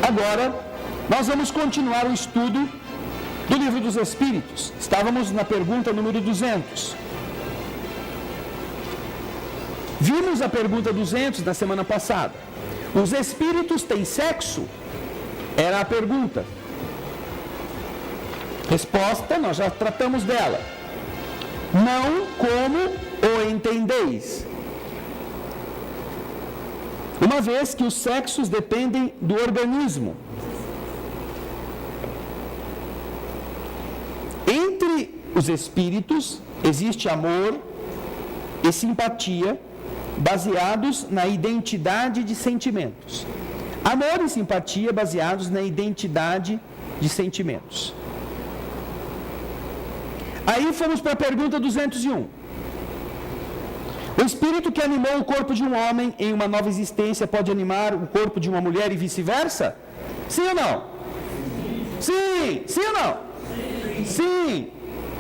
Agora, nós vamos continuar o estudo do Livro dos Espíritos. Estávamos na pergunta número 200. Vimos a pergunta 200 na semana passada. Os espíritos têm sexo? Era a pergunta. Resposta, nós já tratamos dela. Não como o entendeis. Uma vez que os sexos dependem do organismo. Entre os espíritos existe amor e simpatia baseados na identidade de sentimentos. Amor e simpatia baseados na identidade de sentimentos. Aí fomos para a pergunta 201. O espírito que animou o corpo de um homem em uma nova existência pode animar o corpo de uma mulher e vice-versa? Sim ou não? Sim! Sim ou não? Sim!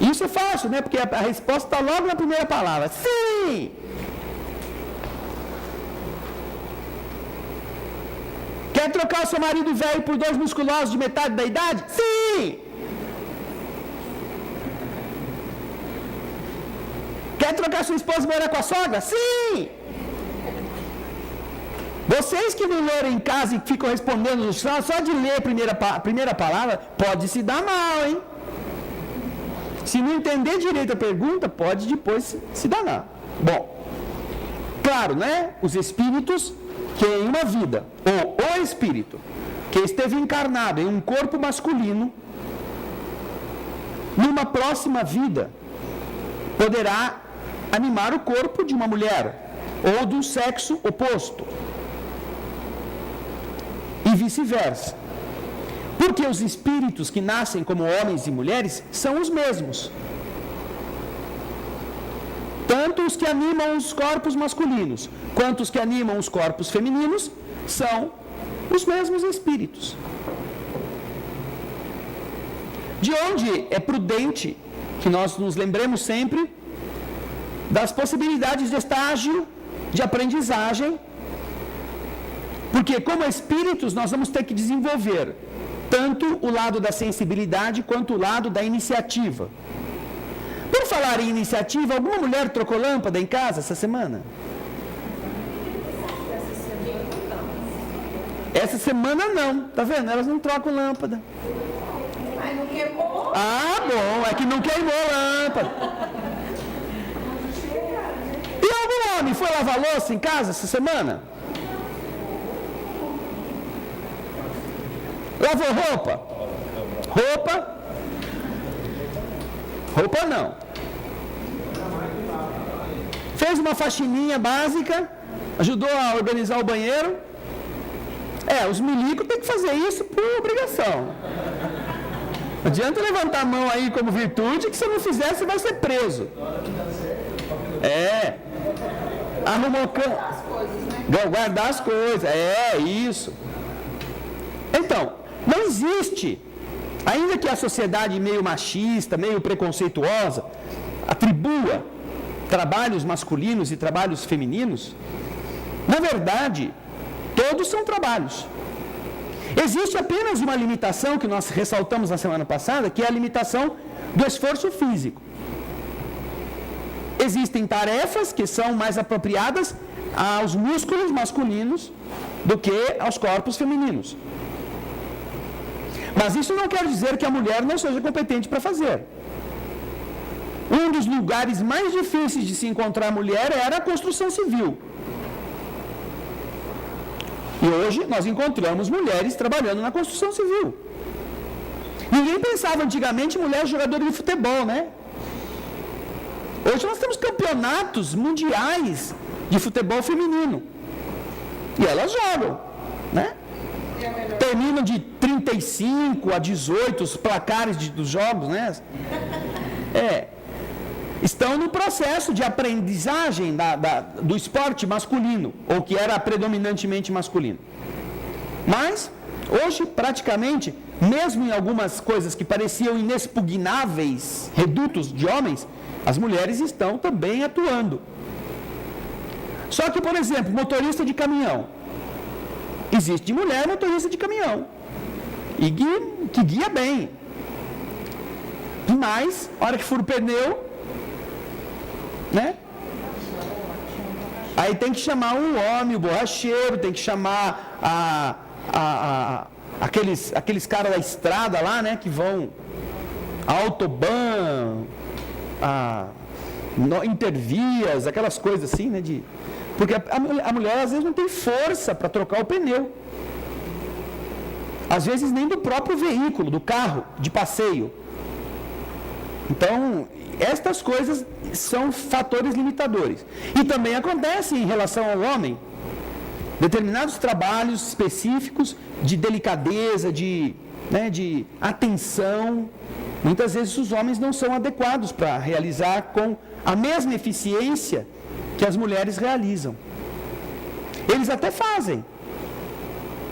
Isso é fácil, né? Porque a resposta está logo na primeira palavra. Sim! Quer trocar o seu marido velho por 2 musculosos de metade da idade? Sim! Quer trocar sua esposa e morar com a sogra? Sim! Vocês que não leram em casa e ficam respondendo só de ler a primeira palavra, pode se dar mal, hein? Se não entender direito a pergunta, pode depois se danar. Bom, claro, né? Os espíritos que em uma vida, ou o espírito que esteve encarnado em um corpo masculino, numa próxima vida, poderá animar o corpo de uma mulher ou do sexo oposto e vice-versa, porque os espíritos que nascem como homens e mulheres são os mesmos, tanto os que animam os corpos masculinos quanto os que animam os corpos femininos são os mesmos espíritos. De onde é prudente que nós nos lembremos sempre das possibilidades de estágio de aprendizagem, porque como espíritos nós vamos ter que desenvolver tanto o lado da sensibilidade quanto o lado da iniciativa. Por falar em iniciativa, alguma mulher trocou lâmpada em casa essa semana? Essa semana não, tá vendo? Elas não trocam lâmpada. Mas não queimou? Ah, bom, é que não queimou a lâmpada. E algum homem foi lavar louça em casa essa semana? Lavou roupa? Roupa não. Fez uma faxininha básica, ajudou a organizar o banheiro. Os milicos têm que fazer isso por obrigação. Não adianta levantar a mão aí como virtude, que se não fizer, você vai ser preso. Arrumou guardar as coisas. Isso. Então, não existe, ainda que a sociedade meio machista, meio preconceituosa, atribua trabalhos masculinos e trabalhos femininos, na verdade, todos são trabalhos. Existe apenas uma limitação que nós ressaltamos na semana passada, que é a limitação do esforço físico. Existem tarefas que são mais apropriadas aos músculos masculinos do que aos corpos femininos. Mas isso não quer dizer que a mulher não seja competente para fazer. Um dos lugares mais difíceis de se encontrar mulher era a construção civil. E hoje nós encontramos mulheres trabalhando na construção civil. Ninguém pensava antigamente em mulher jogadora de futebol, né? Hoje nós temos campeonatos mundiais de futebol feminino. E elas jogam, né? Terminam de 35 a 18 os placares dos jogos, né? Estão no processo de aprendizagem do esporte masculino, ou que era predominantemente masculino. Mas, hoje, praticamente, mesmo em algumas coisas que pareciam inexpugnáveis, redutos de homens, as mulheres estão também atuando. Só que, por exemplo, motorista de caminhão. Existe de mulher motorista de caminhão. E que guia bem. Mas, a hora que fura o pneu, né? Aí tem que chamar um homem, o borracheiro, tem que chamar aqueles caras da estrada lá, né? Que vão a Autobahn, Intervias, aquelas coisas assim, né? Porque a mulher às vezes não tem força para trocar o pneu. Às vezes nem do próprio veículo, do carro, de passeio. Então, estas coisas são fatores limitadores. E também acontece em relação ao homem. Determinados trabalhos específicos de delicadeza, de atenção, muitas vezes os homens não são adequados para realizar com a mesma eficiência que as mulheres realizam. Eles até fazem,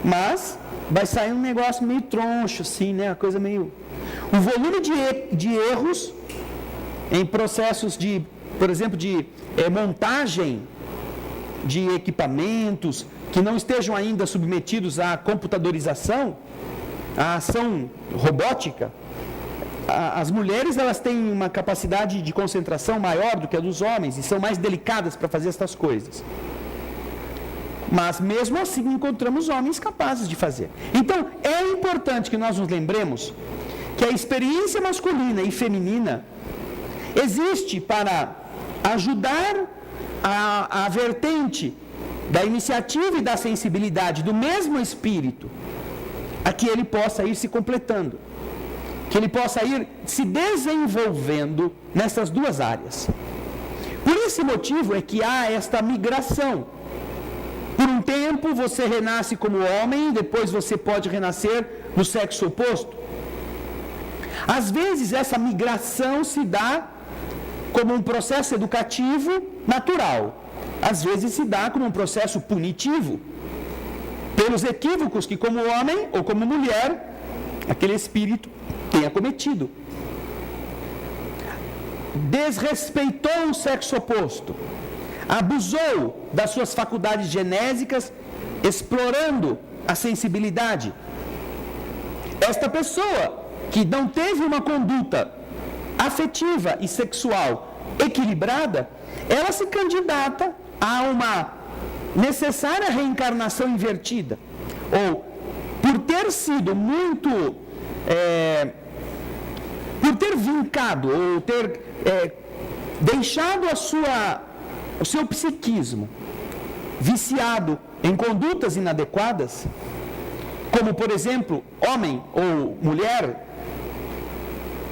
mas vai sair um negócio meio troncho, assim, né? Uma coisa meio... O volume de erros em processos de, por exemplo, de montagem de equipamentos que não estejam ainda submetidos à computadorização, à ação robótica. As mulheres, elas têm uma capacidade de concentração maior do que a dos homens e são mais delicadas para fazer estas coisas. Mas mesmo assim encontramos homens capazes de fazer. Então é importante que nós nos lembremos que a experiência masculina e feminina existe para ajudar a vertente da iniciativa e da sensibilidade do mesmo espírito a que ele possa ir se completando, que ele possa ir se desenvolvendo nessas duas áreas. Por esse motivo é que há esta migração. Por um tempo você renasce como homem, depois você pode renascer no sexo oposto. Às vezes essa migração se dá como um processo educativo natural. Às vezes se dá como um processo punitivo, pelos equívocos que como homem ou como mulher, aquele espírito tenha cometido. Desrespeitou o sexo oposto, abusou das suas faculdades genésicas, explorando a sensibilidade. Esta pessoa que não teve uma conduta afetiva e sexual equilibrada, ela se candidata a uma necessária reencarnação invertida. Ou, por ter sido muito... por ter vincado, ou ter deixado o seu psiquismo viciado em condutas inadequadas, como, por exemplo, homem ou mulher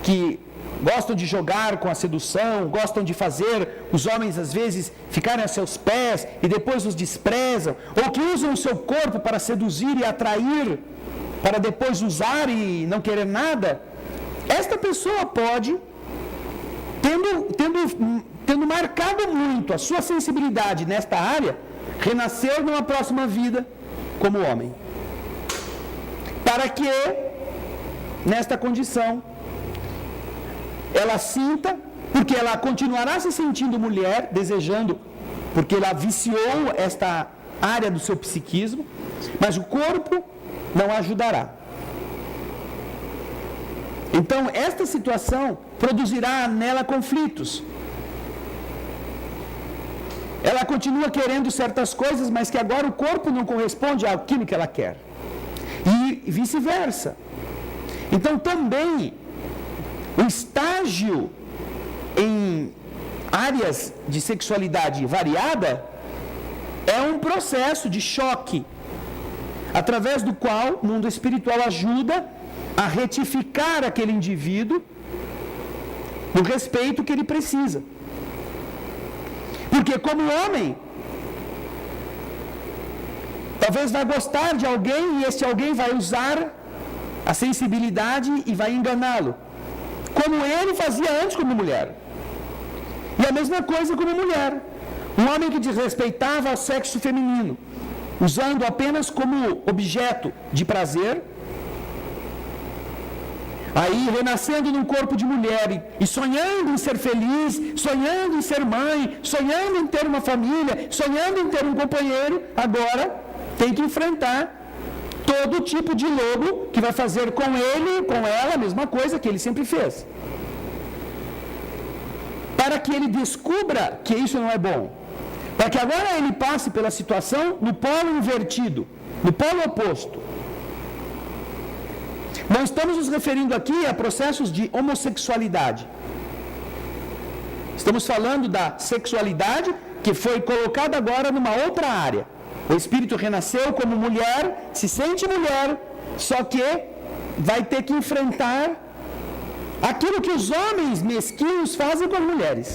que gostam de jogar com a sedução, gostam de fazer os homens às vezes ficarem a seus pés e depois os desprezam, ou que usam o seu corpo para seduzir e atrair, para depois usar e não querer nada. Esta pessoa pode, tendo marcado muito a sua sensibilidade nesta área, renascer numa próxima vida como homem. Para que, nesta condição, ela sinta, porque ela continuará se sentindo mulher, desejando, porque ela viciou esta área do seu psiquismo, mas o corpo não ajudará. Então, esta situação produzirá nela conflitos. Ela continua querendo certas coisas, mas que agora o corpo não corresponde àquilo que ela quer. E vice-versa. Então, também, o estágio em áreas de sexualidade variada é um processo de choque, através do qual o mundo espiritual ajuda a retificar aquele indivíduo no respeito que ele precisa. Porque como homem, talvez vai gostar de alguém e esse alguém vai usar a sensibilidade e vai enganá-lo, como ele fazia antes como mulher. E a mesma coisa como mulher. Um homem que desrespeitava o sexo feminino, usando apenas como objeto de prazer, aí renascendo num corpo de mulher e sonhando em ser feliz, sonhando em ser mãe, sonhando em ter uma família, sonhando em ter um companheiro, agora tem que enfrentar todo tipo de lobo que vai fazer com ele, com ela, a mesma coisa que ele sempre fez. Para que ele descubra que isso não é bom. Para que agora ele passe pela situação no polo invertido, no polo oposto. Não estamos nos referindo aqui a processos de homossexualidade. Estamos falando da sexualidade que foi colocada agora numa outra área. O espírito renasceu como mulher, se sente mulher, só que vai ter que enfrentar aquilo que os homens mesquinhos fazem com as mulheres,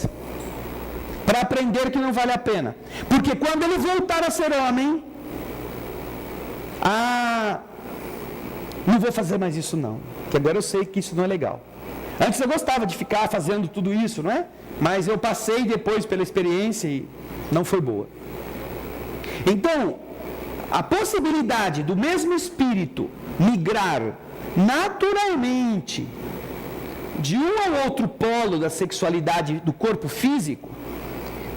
para aprender que não vale a pena. Porque quando ele voltar a ser homem, não vou fazer mais isso não, que agora eu sei que isso não é legal. Antes eu gostava de ficar fazendo tudo isso, não é? Mas eu passei depois pela experiência e não foi boa. Então, a possibilidade do mesmo espírito migrar naturalmente de um ao outro polo da sexualidade do corpo físico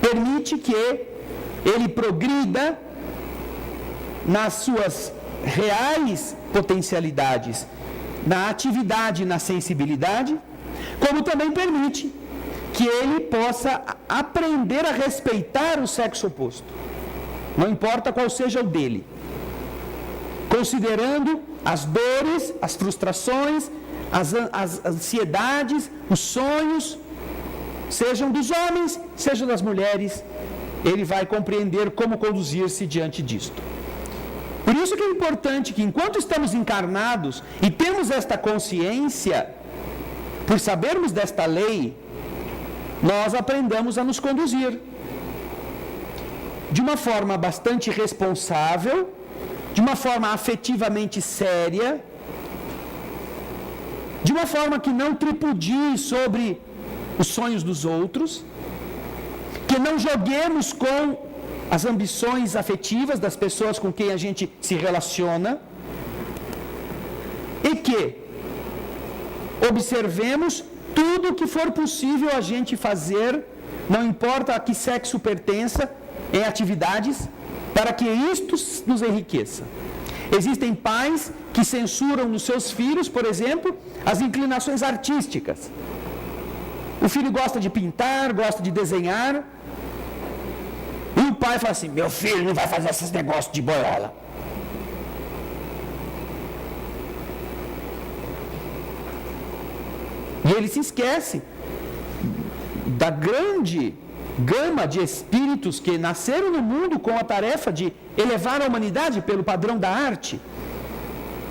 permite que ele progrida nas suas reais potencialidades, na atividade, na sensibilidade, como também permite que ele possa aprender a respeitar o sexo oposto, não importa qual seja o dele, considerando as dores, as frustrações, as ansiedades, os sonhos, sejam dos homens, sejam das mulheres, ele vai compreender como conduzir-se diante disto. Por isso que é importante que enquanto estamos encarnados e temos esta consciência, por sabermos desta lei, nós aprendamos a nos conduzir de uma forma bastante responsável, de uma forma afetivamente séria, de uma forma que não tripudie sobre os sonhos dos outros, que não joguemos com as ambições afetivas das pessoas com quem a gente se relaciona, e que observemos tudo o que for possível a gente fazer, não importa a que sexo pertença, em atividades, para que isto nos enriqueça. Existem pais que censuram nos seus filhos, por exemplo, as inclinações artísticas. O filho gosta de pintar, gosta de desenhar, e o pai fala assim: meu filho não vai fazer esses negócios de boiola. E ele se esquece da grande gama de espíritos que nasceram no mundo com a tarefa de elevar a humanidade pelo padrão da arte,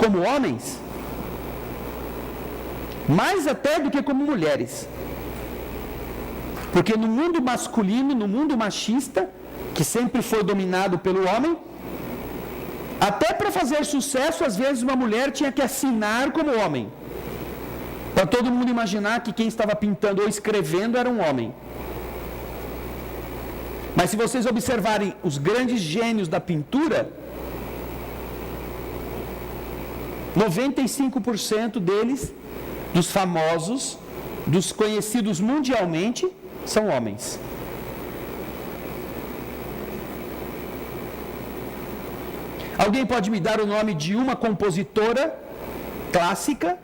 como homens, mais até do que como mulheres. Porque no mundo masculino, no mundo machista, que sempre foi dominado pelo homem, até para fazer sucesso, às vezes uma mulher tinha que assinar como homem, para todo mundo imaginar que quem estava pintando ou escrevendo era um homem. Mas se vocês observarem os grandes gênios da pintura, 95% deles, dos famosos, dos conhecidos mundialmente, são homens. Alguém pode me dar o nome de uma compositora clássica?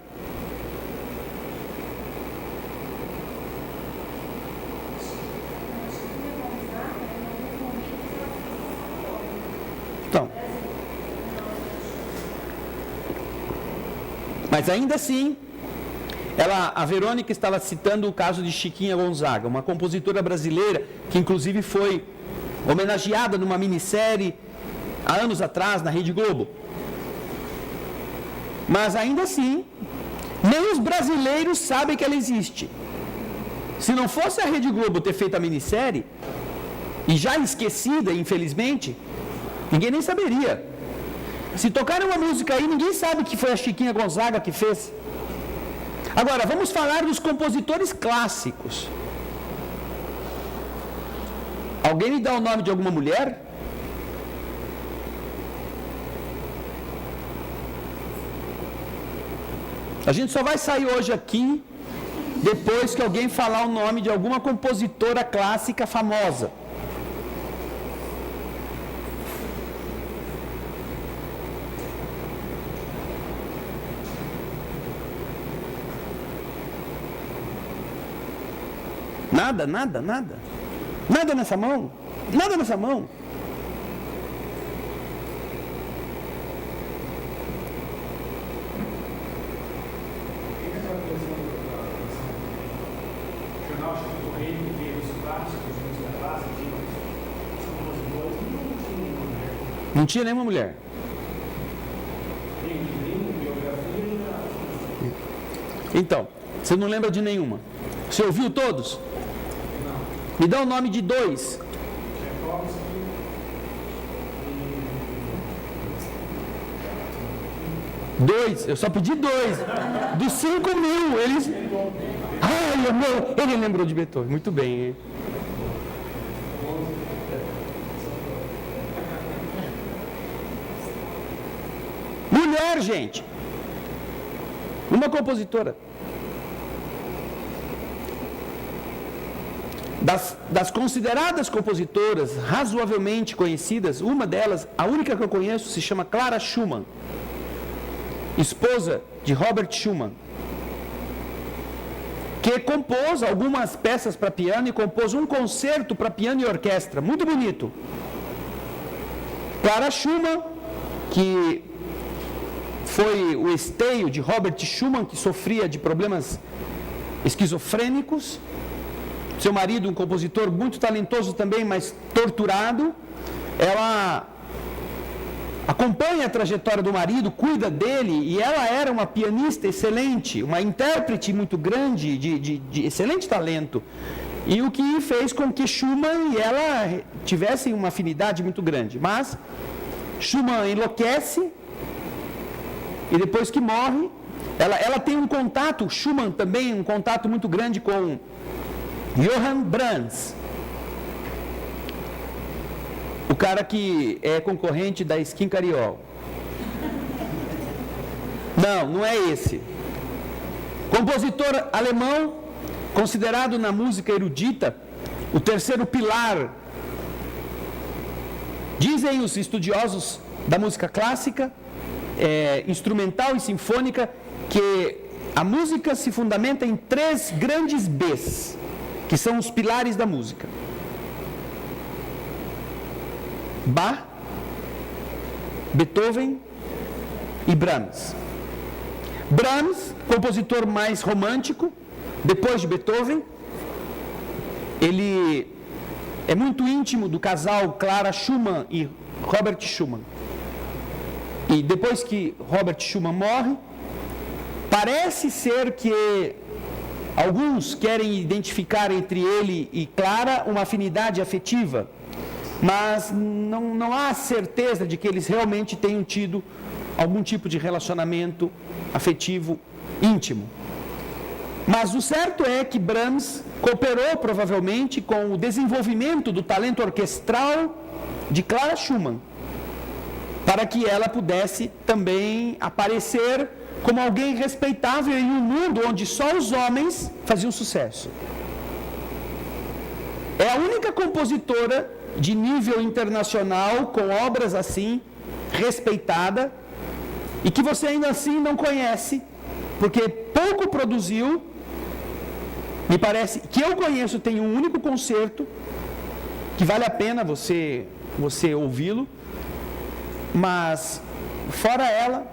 Então, mas ainda assim, a Verônica estava citando o caso de Chiquinha Gonzaga, uma compositora brasileira que inclusive foi homenageada numa minissérie há anos atrás na Rede Globo. Mas ainda assim, nem os brasileiros sabem que ela existe. Se não fosse a Rede Globo ter feito a minissérie, e já esquecida, infelizmente, ninguém nem saberia. Se tocar uma música aí, ninguém sabe que foi a Chiquinha Gonzaga que fez. Agora, vamos falar dos compositores clássicos. Alguém me dá o nome de alguma mulher? A gente só vai sair hoje aqui depois que alguém falar o nome de alguma compositora clássica famosa. Nada, nada, nada. Nada nessa mão. Nada nessa mão. Não tinha nenhuma mulher. Então, você não lembra de nenhuma? Você ouviu todos? Me dá o nome de 2. Eu só pedi 2. Dos 5.000, eles... Ai, amor, ele lembrou de Beethoven. Muito bem, hein? Mulher, gente. Uma compositora. Das consideradas compositoras razoavelmente conhecidas, uma delas, a única que eu conheço, se chama Clara Schumann, esposa de Robert Schumann, que compôs algumas peças para piano e compôs um concerto para piano e orquestra, muito bonito. Clara Schumann, que foi o esteio de Robert Schumann, que sofria de problemas esquizofrênicos. Seu marido, um compositor muito talentoso também, mas torturado. Ela acompanha a trajetória do marido, cuida dele, e ela era uma pianista excelente, uma intérprete muito grande, de excelente talento. E o que fez com que Schumann e ela tivessem uma afinidade muito grande. Mas Schumann enlouquece, e depois que morre, ela tem um contato, Schumann também, um contato muito grande com Johann Brahms, o cara que é concorrente da Skin Cariol. Não é esse. Compositor alemão, considerado na música erudita o terceiro pilar. Dizem os estudiosos da música clássica, instrumental e sinfônica, que a música se fundamenta em 3 grandes Bs, que são os pilares da música: Bach, Beethoven e Brahms. Brahms, compositor mais romântico, depois de Beethoven, ele é muito íntimo do casal Clara Schumann e Robert Schumann. E depois que Robert Schumann morre, parece ser que alguns querem identificar entre ele e Clara uma afinidade afetiva, mas não há certeza de que eles realmente tenham tido algum tipo de relacionamento afetivo íntimo. Mas o certo é que Brahms cooperou provavelmente com o desenvolvimento do talento orquestral de Clara Schumann, para que ela pudesse também aparecer como alguém respeitável em um mundo onde só os homens faziam sucesso. É a única compositora de nível internacional com obras assim, respeitada, e que você ainda assim não conhece, porque pouco produziu. Me parece que eu conheço, tem um único concerto que vale a pena você ouvi-lo, mas fora ela,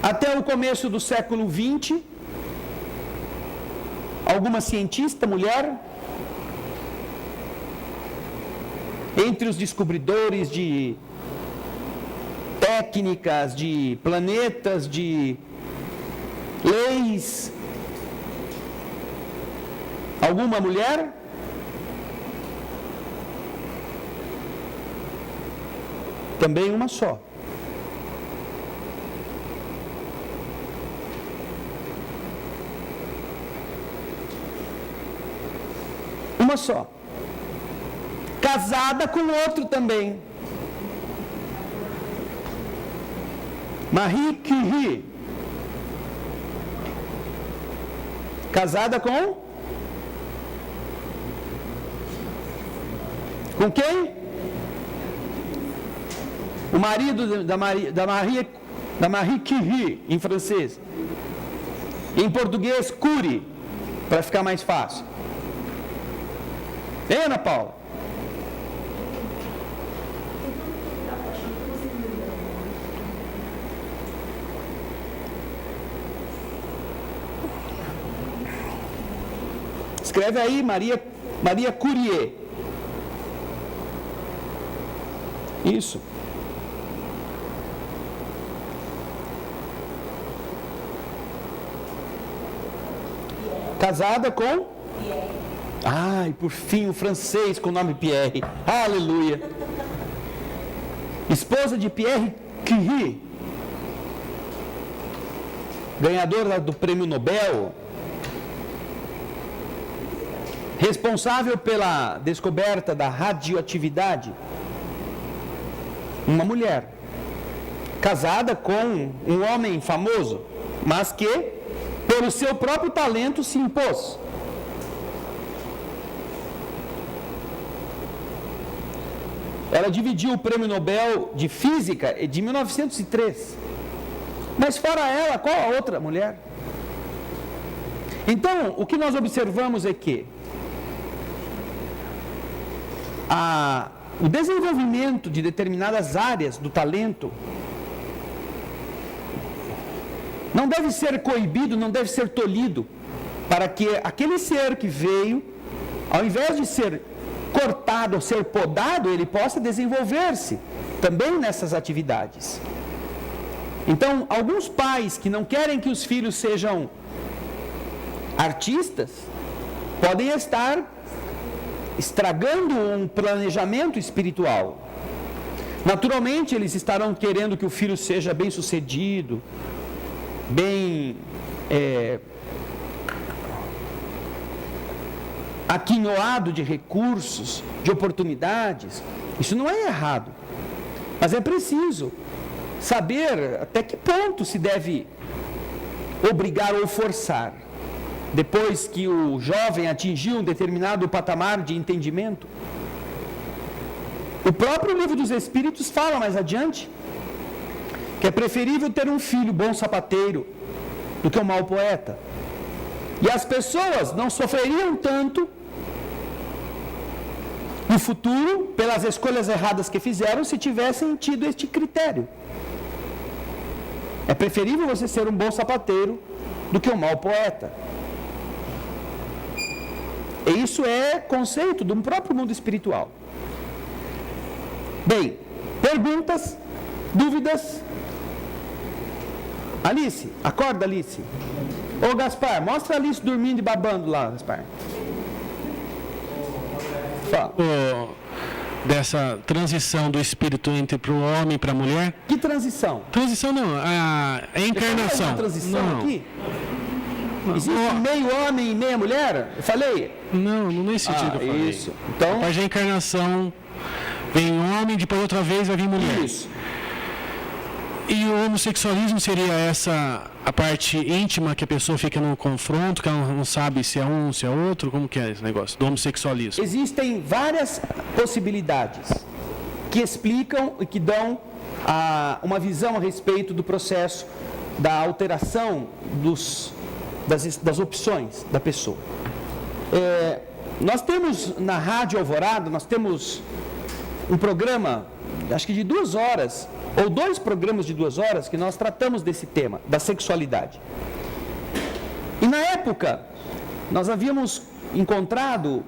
até o começo do século XX, alguma cientista mulher, entre os descobridores de técnicas, de planetas, de leis, alguma mulher? Também uma só. Uma só. Casada com outro também. Marie Curie. Casada com quem? O marido da Marie Curie, em francês. Em português, cure, para ficar mais fácil. Hein, Ana Paula? Escreve aí, Maria Curie. Isso. Casada com? Ai, por fim, o francês com o nome Pierre. Aleluia. Esposa de Pierre Curie, ganhadora do Prêmio Nobel, responsável pela descoberta da radioatividade. Uma mulher casada com um homem famoso, mas que, pelo seu próprio talento, se impôs. Ela dividiu o Prêmio Nobel de Física de 1903. Mas fora ela, qual a outra mulher? Então, o que nós observamos é que o desenvolvimento de determinadas áreas do talento não deve ser coibido, não deve ser tolhido, para que aquele ser que veio, ao invés de ser cortado ou ser podado, ele possa desenvolver-se também nessas atividades. Então, alguns pais que não querem que os filhos sejam artistas, podem estar estragando um planejamento espiritual. Naturalmente, eles estarão querendo que o filho seja bem-sucedido, bem aquinhoado de recursos, de oportunidades. Isso não é errado, mas é preciso saber até que ponto se deve obrigar ou forçar. Depois que o jovem atingiu um determinado patamar de entendimento, o próprio livro dos Espíritos fala mais adiante que é preferível ter um filho bom sapateiro do que um mau poeta. E as pessoas não sofreriam tanto no futuro pelas escolhas erradas que fizeram se tivessem tido este critério. É preferível você ser um bom sapateiro do que um mau poeta. E isso é conceito do próprio mundo espiritual. Bem, perguntas, dúvidas? Alice, acorda, Alice. Ô Gaspar, mostra a Alice dormindo e babando lá, Gaspar. Fala. Dessa transição do espírito entre para o homem e para a mulher. Que transição? Transição não, a encarnação. Uma transição não. Aqui? Existe meio homem e meia mulher? Eu falei? Não nesse sentido eu falei. Isso. Então, depois da encarnação vem homem, depois outra vez vai vir mulher. Isso. E o homossexualismo seria essa a parte íntima que a pessoa fica no confronto, que ela não sabe se é um, se é outro? Como que é esse negócio do homossexualismo? Existem várias possibilidades que explicam e que dão uma visão a respeito do processo da alteração das opções da pessoa. Nós temos na Rádio Alvorada, nós temos um programa, acho que de 2 horas, ou 2 programas de 2 horas, que nós tratamos desse tema, da sexualidade. E na época, nós havíamos encontrado,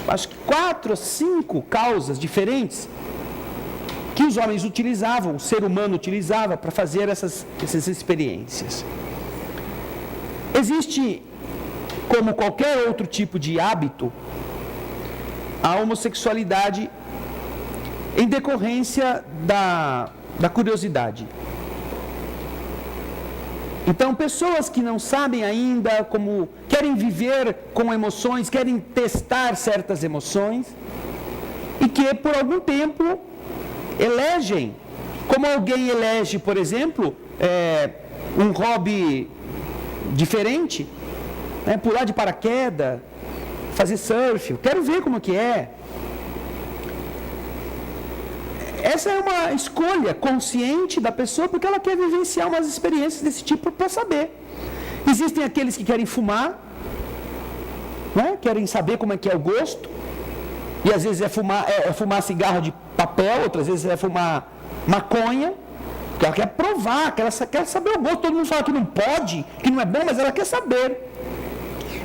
acho que 4 ou 5 causas diferentes que os homens utilizavam, o ser humano utilizava para fazer essas experiências. Existe, como qualquer outro tipo de hábito, a homossexualidade em decorrência da curiosidade. Então, pessoas que não sabem ainda como querem viver com emoções, querem testar certas emoções, e que por algum tempo elegem, como alguém elege, por exemplo, um hobby diferente, né, pular de paraquedas, fazer surf, quero ver como que é. Essa é uma escolha consciente da pessoa, porque ela quer vivenciar umas experiências desse tipo para saber. Existem aqueles que querem fumar, né? Querem saber como é que é o gosto, e às vezes é fumar cigarro de papel, outras vezes é fumar maconha, porque ela quer provar, quer saber o gosto. Todo mundo fala que não pode, que não é bom, mas ela quer saber.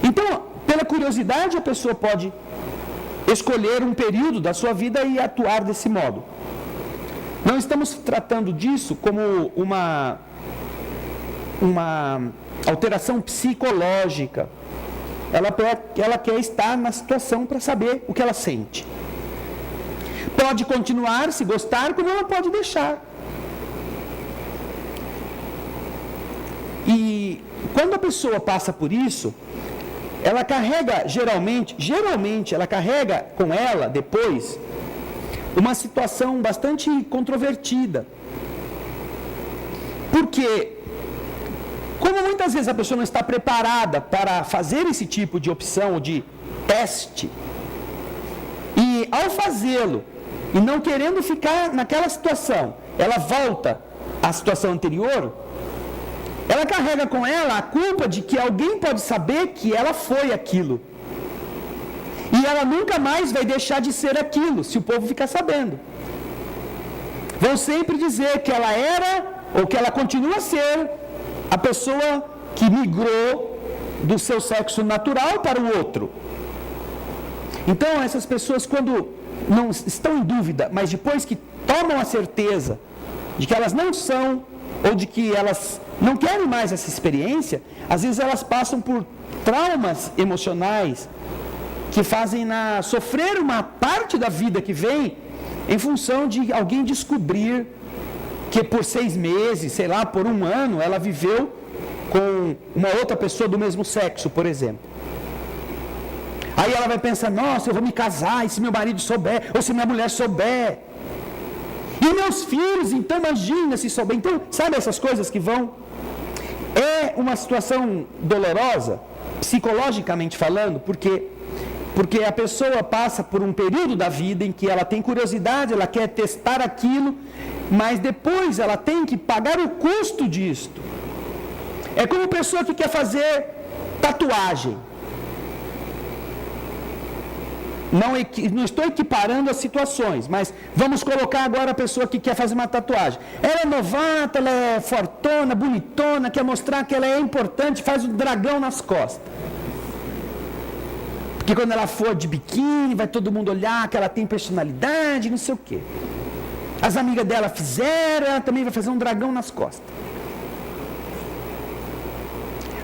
Então, pela curiosidade, a pessoa pode escolher um período da sua vida e atuar desse modo. Não estamos tratando disso como uma alteração psicológica. Ela quer estar na situação para saber o que ela sente. Pode continuar, se gostar, como ela pode deixar. E quando a pessoa passa por isso, ela carrega, geralmente ela carrega com ela, depois, uma situação bastante controvertida. Porque, como muitas vezes a pessoa não está preparada para fazer esse tipo de opção, de teste, e ao fazê-lo, e não querendo ficar naquela situação, ela volta à situação anterior, ela carrega com ela a culpa de que alguém pode saber que ela foi aquilo. E ela nunca mais vai deixar de ser aquilo, se o povo ficar sabendo. Vão sempre dizer que ela era, ou que ela continua a ser, a pessoa que migrou do seu sexo natural para o outro. Então, essas pessoas, quando não estão em dúvida, mas depois que tomam a certeza de que elas não são, ou de que elas não querem mais essa experiência, às vezes elas passam por traumas emocionais que fazem sofrer uma parte da vida que vem em função de alguém descobrir que por 6 meses, sei lá, por 1 ano, ela viveu com uma outra pessoa do mesmo sexo, por exemplo. Aí ela vai pensar, nossa, eu vou me casar, e se meu marido souber, ou se minha mulher souber. E meus filhos, então imagina se souber. Então, sabe essas coisas que vão? É uma situação dolorosa, psicologicamente falando, porque a pessoa passa por um período da vida em que ela tem curiosidade, ela quer testar aquilo, mas depois ela tem que pagar o custo disto. É como pessoa que quer fazer tatuagem. Não estou equiparando as situações, mas vamos colocar agora a pessoa que quer fazer uma tatuagem. Ela é novata, ela é fortona, bonitona, quer mostrar que ela é importante, faz um dragão nas costas. Porque quando ela for de biquíni, vai todo mundo olhar que ela tem personalidade, não sei o quê. As amigas dela fizeram, ela também vai fazer um dragão nas costas.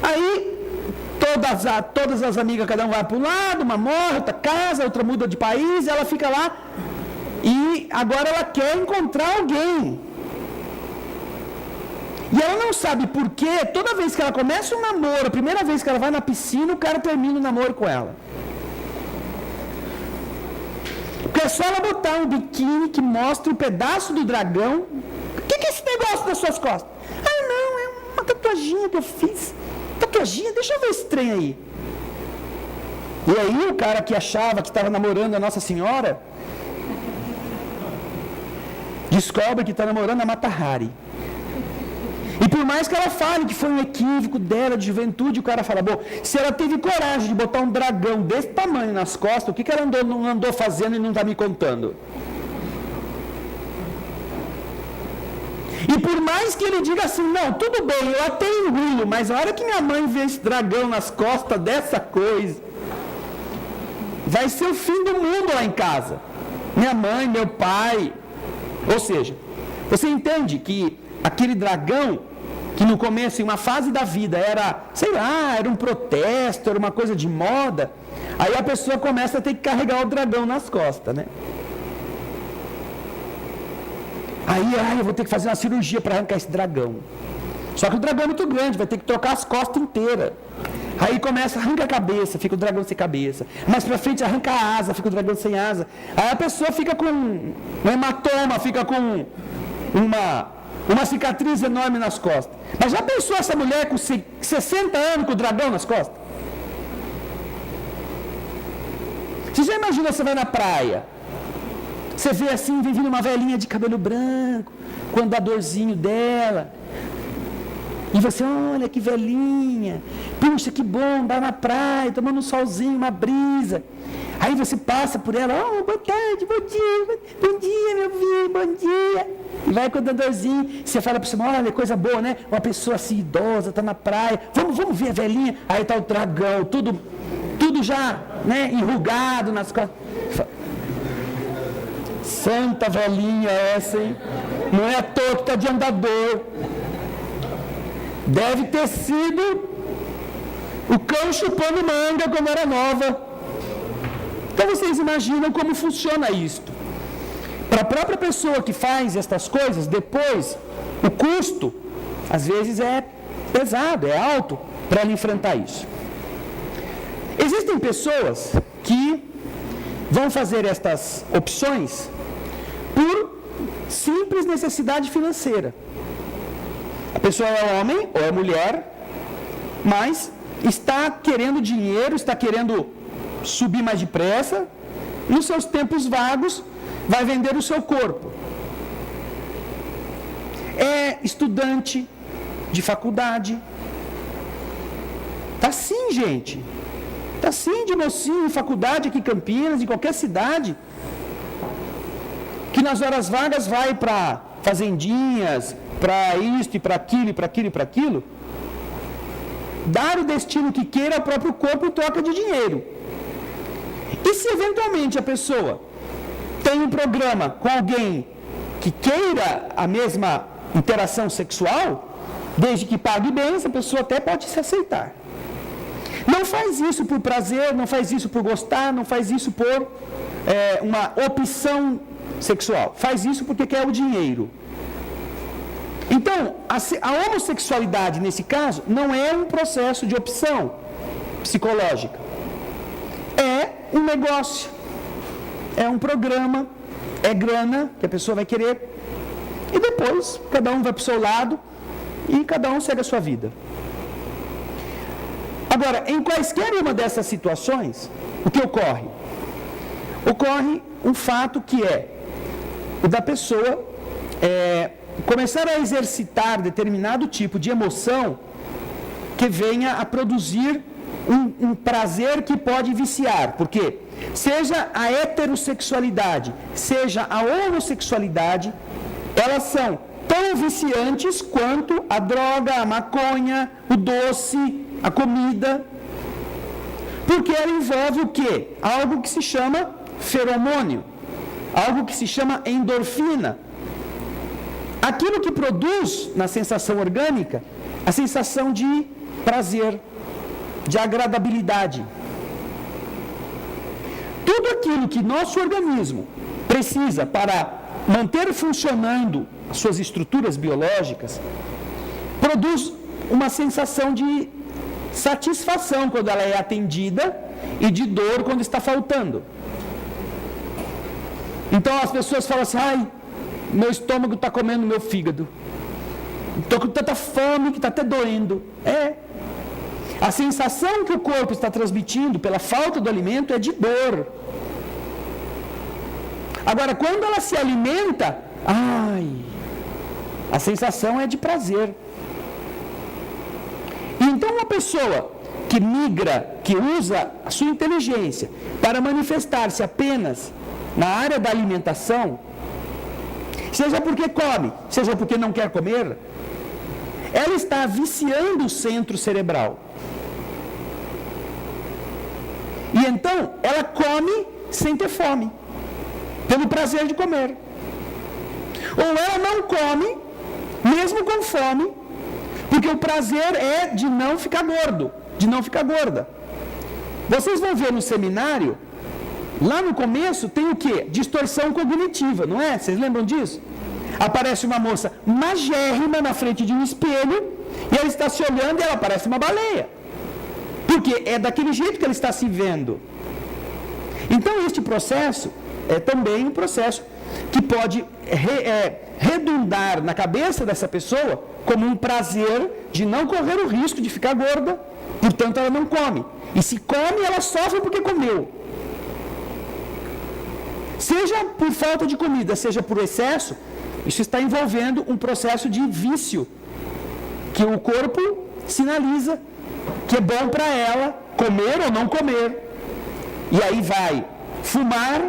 Aí, todas as amigas, cada um vai para um lado, uma morre, outra casa, outra muda de país, ela fica lá e agora ela quer encontrar alguém. E ela não sabe por quê, toda vez que ela começa um namoro, a primeira vez que ela vai na piscina, o cara termina o namoro com ela. Porque é só ela botar um biquíni que mostra um pedaço do dragão. O que é esse negócio das suas costas? Ah, não, é uma tatuaginha que eu fiz. Tatuaginha? Deixa eu ver esse trem aí. E aí o cara que achava que estava namorando a Nossa Senhora descobre que está namorando a Mata Hari. E por mais que ela fale que foi um equívoco dela de juventude, o cara fala, bom, se ela teve coragem de botar um dragão desse tamanho nas costas, o que ela não andou fazendo e não está me contando? E por mais que ele diga assim, não, tudo bem, eu até engulo, mas a hora que minha mãe vê esse dragão nas costas dessa coisa, vai ser o fim do mundo lá em casa. Minha mãe, meu pai. Ou seja, você entende que aquele dragão, que no começo, em uma fase da vida, era, sei lá, era um protesto, era uma coisa de moda, aí a pessoa começa a ter que carregar o dragão nas costas, né? Aí, eu vou ter que fazer uma cirurgia para arrancar esse dragão. Só que o dragão é muito grande, vai ter que trocar as costas inteiras. Aí começa, arranca a cabeça, fica o dragão sem cabeça. Mais pra frente arranca a asa, fica o dragão sem asa. Aí a pessoa fica com um hematoma, fica com uma cicatriz enorme nas costas. Mas já pensou essa mulher com 60 anos com o dragão nas costas? Você já imagina, você vai na praia, você vê assim, vem vindo uma velhinha de cabelo branco, com o andadorzinho dela. E você, olha que velhinha, puxa que bom, dá na praia, tomando um solzinho, uma brisa. Aí você passa por ela, boa tarde, bom dia meu filho, bom dia. E vai com o dandorzinho, você fala para você, olha, coisa boa, né? Uma pessoa assim idosa, está na praia, vamos ver a velhinha. Aí está o dragão, tudo já, né, enrugado nas costas. Santa velhinha essa, hein? Não é à toa que está de andador. Deve ter sido o cão chupando manga quando era nova. Então vocês imaginam como funciona isto. Para a própria pessoa que faz estas coisas, depois, o custo, às vezes é pesado, é alto, para ela enfrentar isso. Existem pessoas que vão fazer estas opções por simples necessidade financeira. A pessoa é homem ou é mulher, mas está querendo dinheiro, está querendo subir mais depressa, nos seus tempos vagos, vai vender o seu corpo. É estudante de faculdade. Tá sim, gente. Tá sim, de mocinho em faculdade aqui em Campinas, em qualquer cidade. Que nas horas vagas vai para fazendinhas, para isto e para aquilo e para aquilo e para aquilo. Dar o destino que queira ao próprio corpo em troca de dinheiro. E se eventualmente a pessoa tem um programa com alguém que queira a mesma interação sexual, desde que pague bem, essa pessoa até pode se aceitar. Não faz isso por prazer, não faz isso por gostar, não faz isso por uma opção sexual. Faz isso porque quer o dinheiro. Então, a homossexualidade, nesse caso, não é um processo de opção psicológica. É um negócio. É um programa, é grana que a pessoa vai querer. E depois, cada um vai para o seu lado e cada um segue a sua vida. Agora, em quaisquer uma dessas situações, o que ocorre? Ocorre um fato que é o da pessoa começar a exercitar determinado tipo de emoção que venha a produzir um prazer que pode viciar. Porque seja a heterossexualidade, seja a homossexualidade, elas são tão viciantes quanto a droga, a maconha, o doce, a comida. Porque ela envolve o quê? Algo que se chama feromônio, algo que se chama endorfina. Aquilo que produz na sensação orgânica a sensação de prazer, de agradabilidade. Tudo aquilo que nosso organismo precisa para manter funcionando as suas estruturas biológicas, produz uma sensação de satisfação quando ela é atendida e de dor quando está faltando. Então as pessoas falam assim, ai, meu estômago está comendo meu fígado. Estou com tanta fome que está até doendo. A sensação que o corpo está transmitindo pela falta do alimento é de dor. Agora, quando ela se alimenta, a sensação é de prazer. E então uma pessoa que migra, que usa a sua inteligência para manifestar-se apenas na área da alimentação, seja porque come, seja porque não quer comer, ela está viciando o centro cerebral. E então ela come sem ter fome, pelo prazer de comer. Ou ela não come, mesmo com fome, porque o prazer é de não ficar gordo, de não ficar gorda. Vocês vão ver no seminário, lá no começo tem o quê? Distorção cognitiva, não é? Vocês lembram disso? Aparece uma moça magérrima na frente de um espelho e ela está se olhando e ela parece uma baleia. Porque é daquele jeito que ela está se vendo. Então este processo é também um processo que pode redundar na cabeça dessa pessoa como um prazer de não correr o risco de ficar gorda, portanto ela não come. E se come, ela sofre porque comeu. Seja por falta de comida, seja por excesso, isso está envolvendo um processo de vício que o corpo sinaliza que é bom para ela comer ou não comer. E aí vai fumar,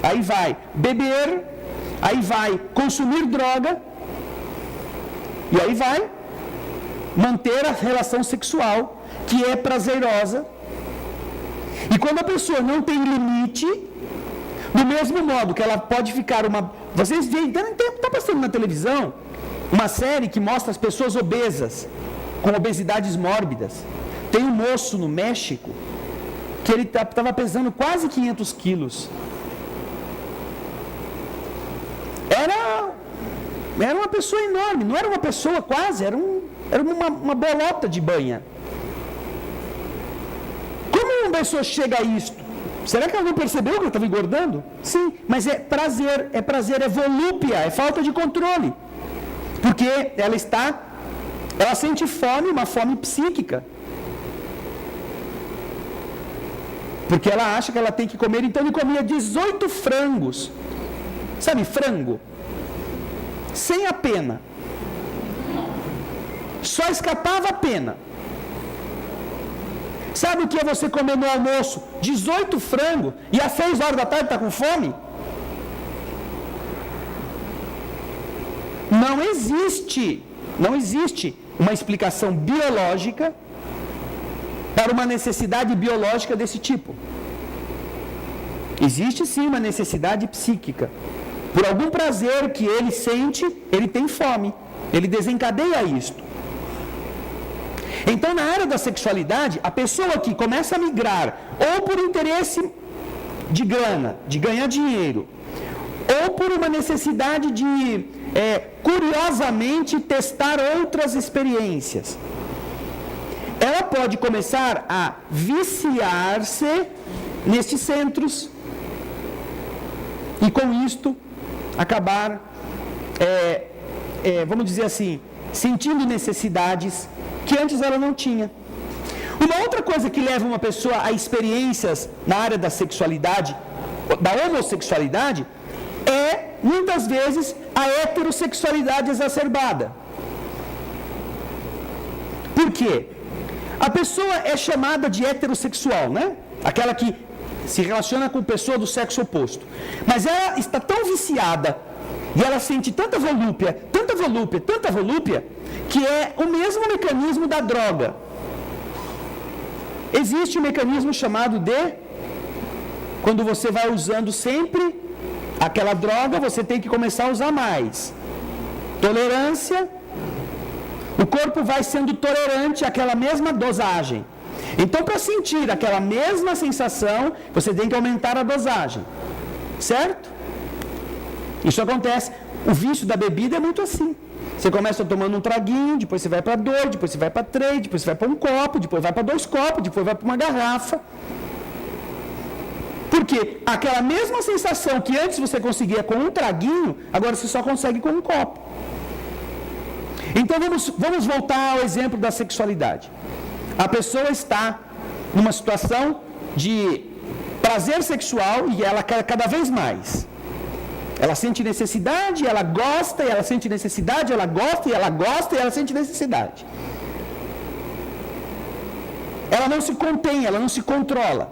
aí vai beber, aí vai consumir droga, e aí vai manter a relação sexual, que é prazerosa. E quando a pessoa não tem limite, do mesmo modo que ela pode ficar Vocês veem, está passando na televisão uma série que mostra as pessoas obesas, com obesidades mórbidas. Tem um moço no México que ele estava pesando quase 500 quilos. Era uma pessoa enorme, não era uma pessoa quase, era uma bolota de banha. Como uma pessoa chega a isto? Será que ela não percebeu que ela estava engordando? Sim, mas é prazer, é volúpia, é falta de controle. Porque ela sente fome, uma fome psíquica. Porque ela acha que ela tem que comer, então ele comia 18 frangos. Sabe, frango? Sem a pena. Só escapava a pena. Sabe o que é você comer no almoço 18 frangos e às 6 horas da tarde está com fome? Não existe uma explicação biológica para uma necessidade biológica desse tipo. Existe sim uma necessidade psíquica. Por algum prazer que ele sente, ele tem fome. Ele desencadeia isto. Então, na área da sexualidade, a pessoa que começa a migrar, ou por interesse de grana, de ganhar dinheiro, ou por uma necessidade de, curiosamente, testar outras experiências, ela pode começar a viciar-se nestes centros e, com isto, acabar, vamos dizer assim, sentindo necessidades que antes ela não tinha. Uma outra coisa que leva uma pessoa a experiências na área da sexualidade, da homossexualidade, é, muitas vezes, a heterossexualidade exacerbada. Por quê? A pessoa é chamada de heterossexual, né? Aquela que se relaciona com pessoa do sexo oposto. Mas ela está tão viciada e ela sente tanta volúpia, que é o mesmo mecanismo da droga. Existe um mecanismo chamado de, quando você vai usando sempre aquela droga, você tem que começar a usar mais. Tolerância, o corpo vai sendo tolerante àquela mesma dosagem. Então, para sentir aquela mesma sensação, você tem que aumentar a dosagem. Certo? Isso acontece. O vício da bebida é muito assim. Você começa tomando um traguinho, depois você vai para 2, depois você vai para 3, depois você vai para um copo, depois vai para 2 copos, depois vai para uma garrafa. Porque aquela mesma sensação que antes você conseguia com um traguinho, agora você só consegue com um copo. Então vamos voltar ao exemplo da sexualidade. A pessoa está numa situação de prazer sexual e ela quer cada vez mais. Ela sente necessidade, ela gosta, e ela sente necessidade, ela gosta, e ela gosta, e ela sente necessidade. Ela não se contém, ela não se controla.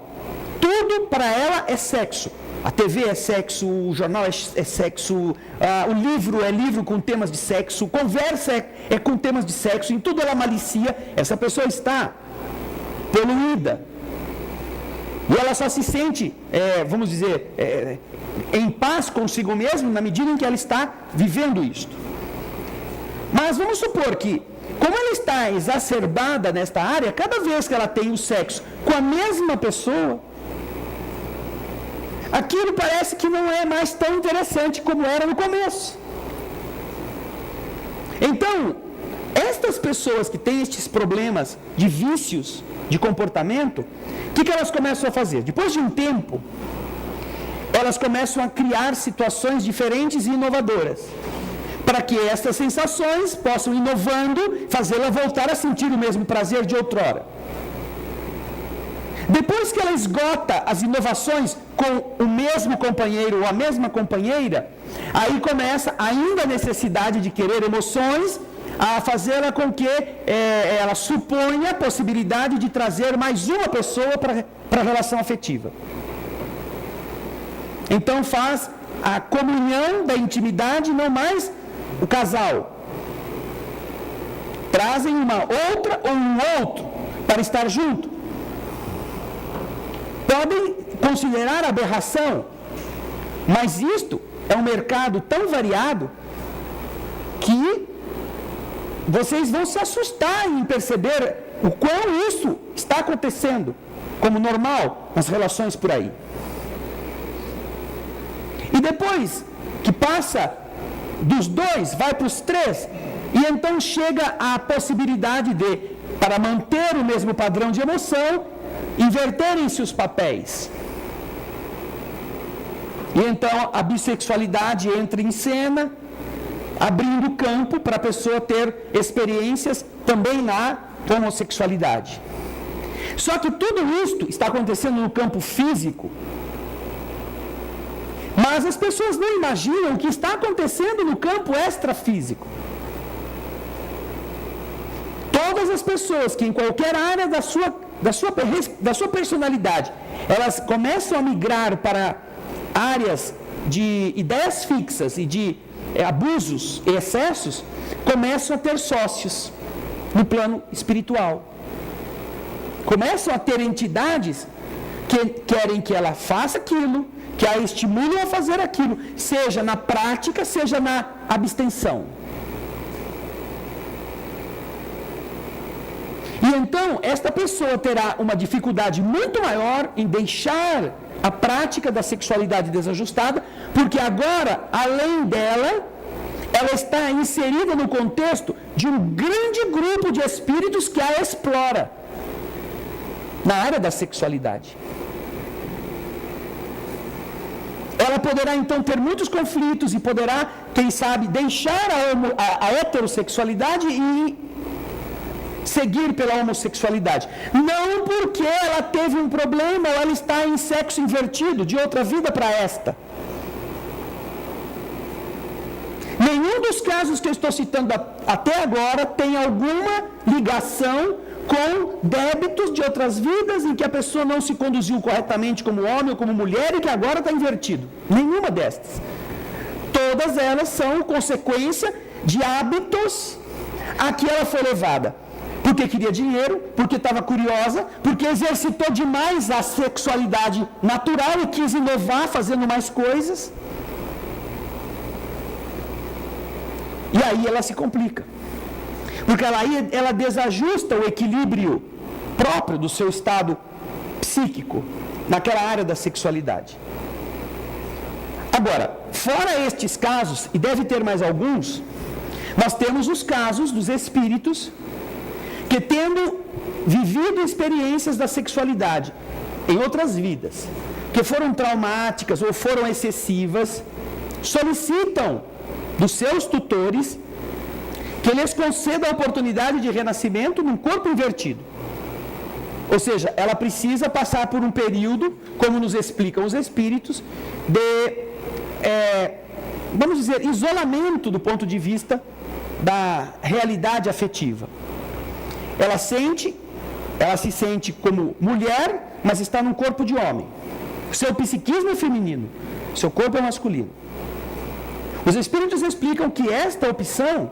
Tudo para ela é sexo. A TV é sexo, o jornal é sexo, o livro é livro com temas de sexo, conversa é com temas de sexo, em tudo ela malicia. Essa pessoa está poluída. E ela só se sente, vamos dizer, em paz consigo mesma na medida em que ela está vivendo isto. Mas vamos supor que, como ela está exacerbada nesta área, cada vez que ela tem o sexo com a mesma pessoa, aquilo parece que não é mais tão interessante como era no começo. Então, estas pessoas que têm estes problemas de vícios de comportamento, o que elas começam a fazer? Depois de um tempo, elas começam a criar situações diferentes e inovadoras, para que estas sensações possam, inovando, fazê-la voltar a sentir o mesmo prazer de outrora. Depois que ela esgota as inovações com o mesmo companheiro ou a mesma companheira, Aí começa ainda a necessidade de querer emoções, a fazê-la com que ela suponha a possibilidade de trazer mais uma pessoa para a relação afetiva. Então faz a comunhão da intimidade, não mais o casal. Trazem uma outra ou um outro para estar junto. Podem considerar aberração, mas isto é um mercado tão variado que vocês vão se assustar em perceber o quão isso está acontecendo como normal nas relações por aí. E depois que passa dos 2, vai para os 3, e então chega a possibilidade de, para manter o mesmo padrão de emoção, inverterem-se os papéis. E então a bissexualidade entra em cena, abrindo campo para a pessoa ter experiências também na homossexualidade. Só que tudo isto está acontecendo no campo físico, mas as pessoas não imaginam o que está acontecendo no campo extrafísico. Todas as pessoas que em qualquer área da sua personalidade, elas começam a migrar para áreas de ideias fixas e de abusos e excessos, começam a ter sócios no plano espiritual. Começam a ter entidades que querem que ela faça aquilo, que a estimulam a fazer aquilo, seja na prática, seja na abstenção. E então, esta pessoa terá uma dificuldade muito maior em deixar a prática da sexualidade desajustada, porque agora, além dela, ela está inserida no contexto de um grande grupo de espíritos que a explora na área da sexualidade. Ela poderá então ter muitos conflitos e poderá, quem sabe, deixar a heterossexualidade e seguir pela homossexualidade. Não porque ela teve um problema ou ela está em sexo invertido, de outra vida para esta. Nenhum dos casos que eu estou citando até agora tem alguma ligação com débitos de outras vidas em que a pessoa não se conduziu corretamente como homem ou como mulher e que agora está invertido. Nenhuma destas. Todas elas são consequência de hábitos a que ela foi levada. Porque queria dinheiro, porque estava curiosa, porque exercitou demais a sexualidade natural e quis inovar fazendo mais coisas. E aí ela se complica. Porque ela desajusta o equilíbrio próprio do seu estado psíquico naquela área da sexualidade. Agora, fora estes casos, e deve ter mais alguns, nós temos os casos dos espíritos que, tendo vivido experiências da sexualidade em outras vidas, que foram traumáticas ou foram excessivas, solicitam dos seus tutores que lhes conceda a oportunidade de renascimento num corpo invertido. Ou seja, ela precisa passar por um período, como nos explicam os espíritos, de, vamos dizer, isolamento do ponto de vista da realidade afetiva. Ela se sente como mulher, mas está num corpo de homem. O seu psiquismo é feminino, seu corpo é masculino. Os espíritos explicam que esta opção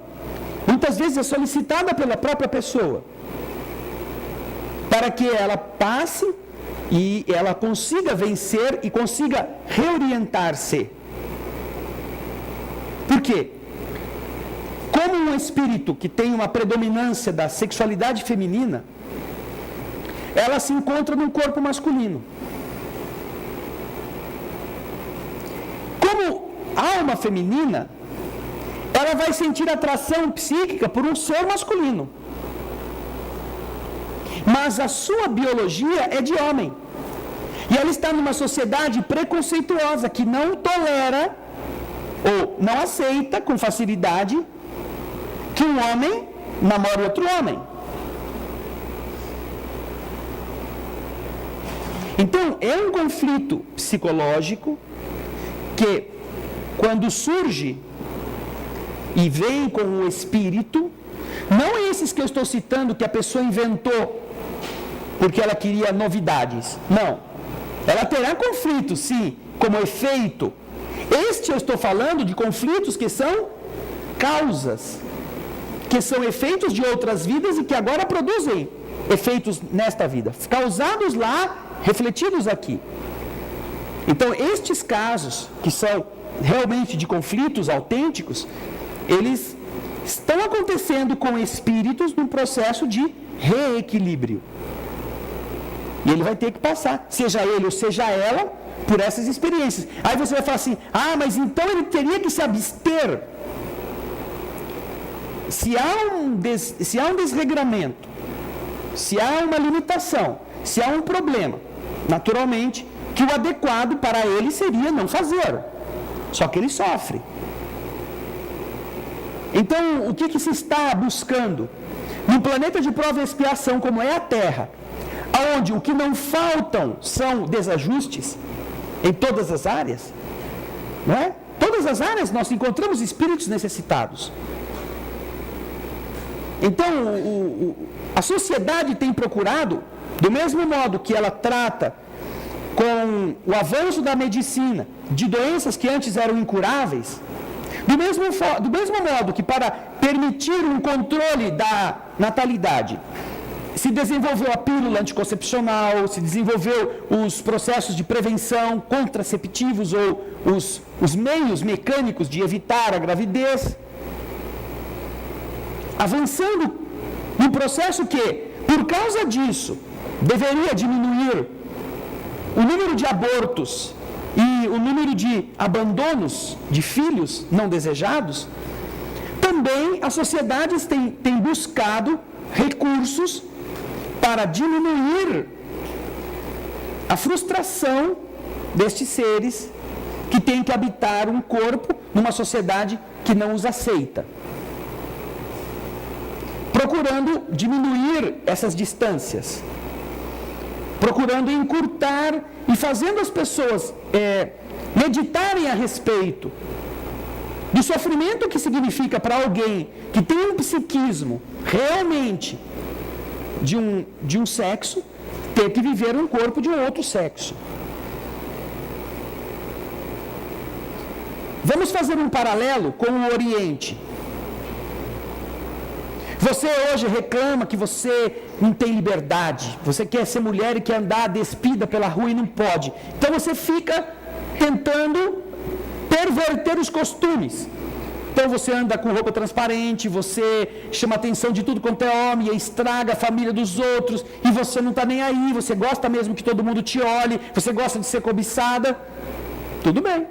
muitas vezes é solicitada pela própria pessoa, para que ela passe e ela consiga vencer e consiga reorientar-se. Por quê? Como um espírito que tem uma predominância da sexualidade feminina, ela se encontra num corpo masculino. Como alma feminina, ela vai sentir atração psíquica por um ser masculino. Mas a sua biologia é de homem. E ela está numa sociedade preconceituosa que não tolera ou não aceita com facilidade que um homem namore outro homem. Então, é um conflito psicológico que quando surge e vem com o espírito, não esses que eu estou citando que a pessoa inventou porque ela queria novidades. Não. Ela terá conflitos, sim, como efeito. Este eu estou falando de conflitos que são causas, que são efeitos de outras vidas e que agora produzem efeitos nesta vida, causados lá, refletidos aqui. Então, estes casos, que são realmente de conflitos autênticos, eles estão acontecendo com espíritos num processo de reequilíbrio. E ele vai ter que passar, seja ele ou seja ela, por essas experiências. Aí você vai falar assim, mas então ele teria que se abster. Se há um desregramento, se há uma limitação, se há um problema, naturalmente, que o adequado para ele seria não fazer. Só que ele sofre. Então, o que se está buscando? Num planeta de prova e expiação como é a Terra, onde o que não faltam são desajustes em todas as áreas, não é? Todas as áreas nós encontramos espíritos necessitados. Então, a sociedade tem procurado, do mesmo modo que ela trata com o avanço da medicina de doenças que antes eram incuráveis, do mesmo modo que para permitir um controle da natalidade, se desenvolveu a pílula anticoncepcional, se desenvolveu os processos de prevenção contraceptivos ou os meios mecânicos de evitar a gravidez, avançando num processo que, por causa disso, deveria diminuir o número de abortos e o número de abandonos de filhos não desejados. Também as sociedades têm buscado recursos para diminuir a frustração destes seres que têm que habitar um corpo numa sociedade que não os aceita, procurando diminuir essas distâncias, procurando encurtar e fazendo as pessoas meditarem a respeito do sofrimento que significa para alguém que tem um psiquismo realmente de um sexo, ter que viver um corpo de um outro sexo. Vamos fazer um paralelo com o Oriente. Você hoje reclama que você não tem liberdade, você quer ser mulher e quer andar despida pela rua e não pode. Então você fica tentando perverter os costumes. Então você anda com roupa transparente, você chama a atenção de tudo quanto é homem, e estraga a família dos outros, e você não está nem aí, você gosta mesmo que todo mundo te olhe, você gosta de ser cobiçada. Tudo bem.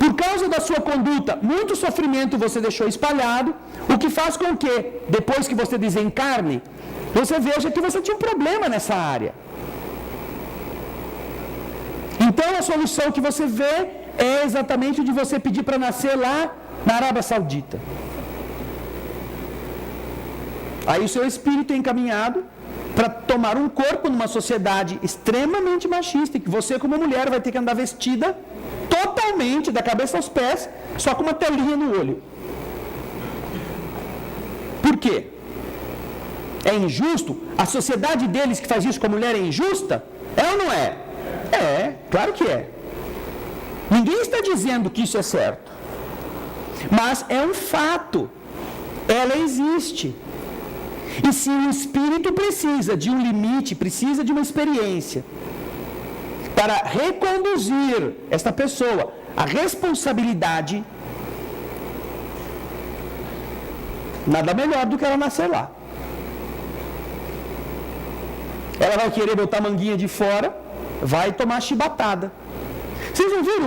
Por causa da sua conduta, muito sofrimento você deixou espalhado, o que faz com que, depois que você desencarne, você veja que você tinha um problema nessa área. Então a solução que você vê é exatamente de você pedir para nascer lá na Arábia Saudita. Aí o seu espírito é encaminhado para tomar um corpo numa sociedade extremamente machista, e que você como mulher vai ter que andar vestida totalmente, da cabeça aos pés, só com uma telinha no olho. Por quê? É injusto? A sociedade deles que faz isso com a mulher é injusta? É ou não é? É, claro que é. Ninguém está dizendo que isso é certo. Mas é um fato. Ela existe. E se o espírito precisa de um limite, precisa de uma experiência, para reconduzir esta pessoa à responsabilidade, nada melhor do que ela nascer lá. Ela vai querer botar a manguinha de fora, vai tomar chibatada. Vocês não viram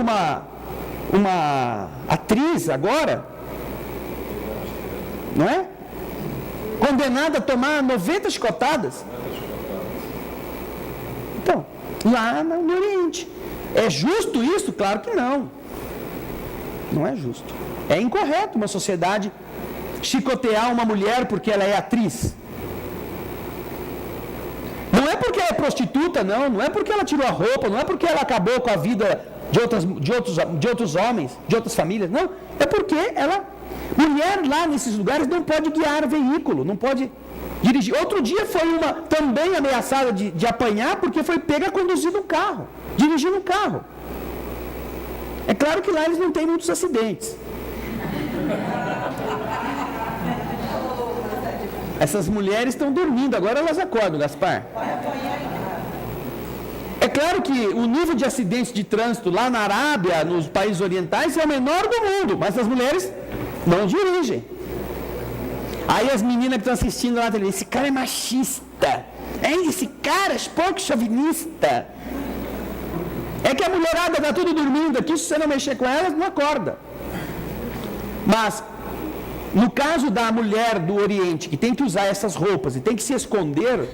uma atriz agora, não é? Condenada a tomar 90 chicotadas. Então, lá no Oriente. É justo isso? Claro que não. Não é justo. É incorreto uma sociedade chicotear uma mulher porque ela é atriz. Não é porque ela é prostituta, não é porque ela tirou a roupa, não é porque ela acabou com a vida de outros homens, de outras famílias. Não, é porque mulher lá nesses lugares não pode guiar veículo, não pode dirigir. Outro dia foi uma também ameaçada de apanhar porque foi pega conduzindo um carro, dirigindo um carro. É claro que lá eles não têm muitos acidentes. Essas mulheres estão dormindo, agora elas acordam, Gaspar. É claro que o nível de acidentes de trânsito lá na Arábia, nos países orientais, é o menor do mundo, mas as mulheres não dirigem. Aí as meninas que estão assistindo lá, esse cara é machista, esse cara é pouco chauvinista. É que a mulherada está tudo dormindo aqui, se você não mexer com elas, não acorda. Mas, no caso da mulher do Oriente, que tem que usar essas roupas e tem que se esconder,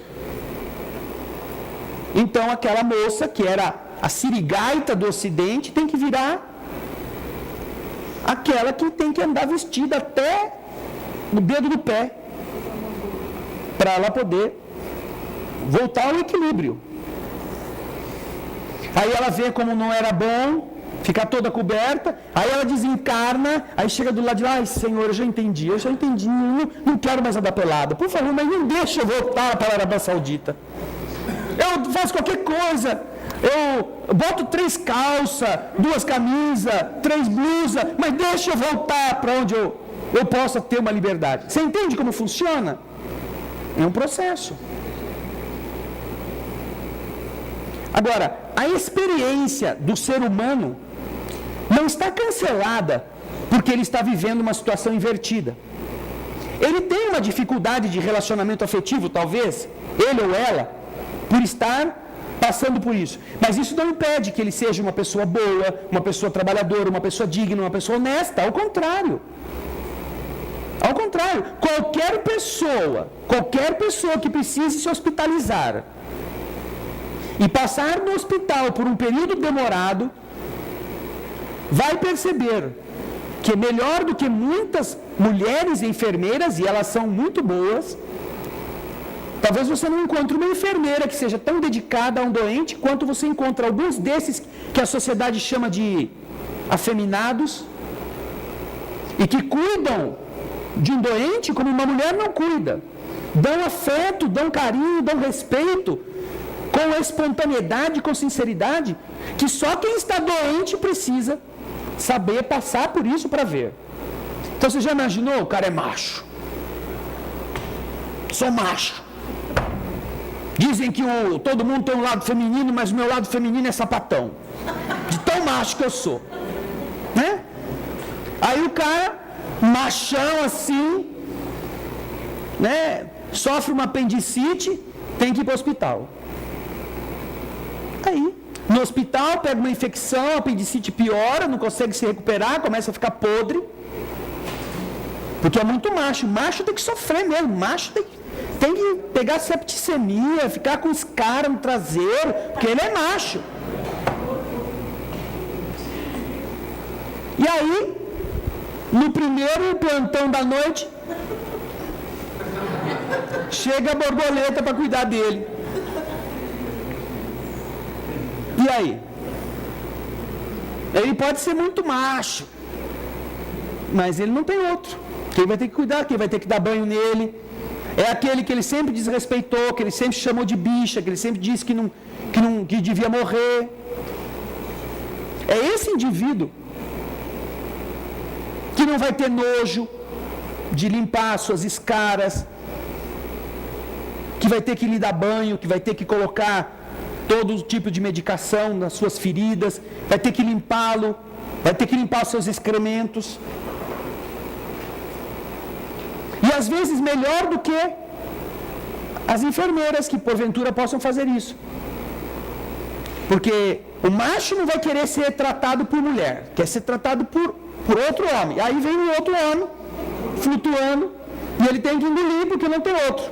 então aquela moça, que era a sirigaita do Ocidente, tem que virar aquela que tem que andar vestida até o dedo do pé, para ela poder voltar ao equilíbrio. Aí ela vê como não era bom, fica toda coberta, aí ela desencarna, aí chega do lado de lá, ai Senhor, eu já entendi, não quero mais andar pelada, por favor, mas não deixa eu voltar para a Arábia Saudita. Eu faço qualquer coisa, eu boto 3 calças, 2 camisas, 3 blusas, mas deixa eu voltar para onde eu possa ter uma liberdade. Você entende como funciona? É um processo. Agora, a experiência do ser humano não está cancelada porque ele está vivendo uma situação invertida. Ele tem uma dificuldade de relacionamento afetivo, talvez, ele ou ela, por estar passando por isso. Mas isso não impede que ele seja uma pessoa boa, uma pessoa trabalhadora, uma pessoa digna, uma pessoa honesta. Ao contrário. Ao contrário, qualquer pessoa que precise se hospitalizar e passar no hospital por um período demorado, vai perceber que melhor do que muitas mulheres enfermeiras, e elas são muito boas, talvez você não encontre uma enfermeira que seja tão dedicada a um doente quanto você encontra alguns desses que a sociedade chama de afeminados e que cuidam de um doente como uma mulher não cuida. Dão afeto, dão carinho, dão respeito, com a espontaneidade, com sinceridade, que só quem está doente precisa saber passar por isso para ver. Então você já imaginou? O cara é macho. Sou macho. Dizem que todo mundo tem um lado feminino, mas o meu lado feminino é sapatão. De tão macho que eu sou. Né? Aí o cara, machão assim, né? Sofre uma apendicite, tem que ir para o hospital. Aí, no hospital, pega uma infecção, a apendicite piora, não consegue se recuperar, começa a ficar podre. Porque é muito macho. Macho tem que sofrer mesmo. Macho tem que pegar septicemia, ficar com escara no traseiro, porque ele é macho. E aí, no primeiro plantão da noite, chega a borboleta para cuidar dele. E aí? Ele pode ser muito macho, mas ele não tem outro. Quem vai ter que cuidar, quem vai ter que dar banho nele, é aquele que ele sempre desrespeitou, que ele sempre chamou de bicha, que ele sempre disse que devia morrer. É esse indivíduo que não vai ter nojo de limpar suas escaras, que vai ter que lhe dar banho, que vai ter que colocar todo tipo de medicação nas suas feridas, vai ter que limpá-lo, vai ter que limpar os seus excrementos. E às vezes melhor do que as enfermeiras que porventura possam fazer isso. Porque o macho não vai querer ser tratado por mulher, quer ser tratado por outro homem. Aí vem um outro homem flutuando e ele tem que engolir porque não tem outro.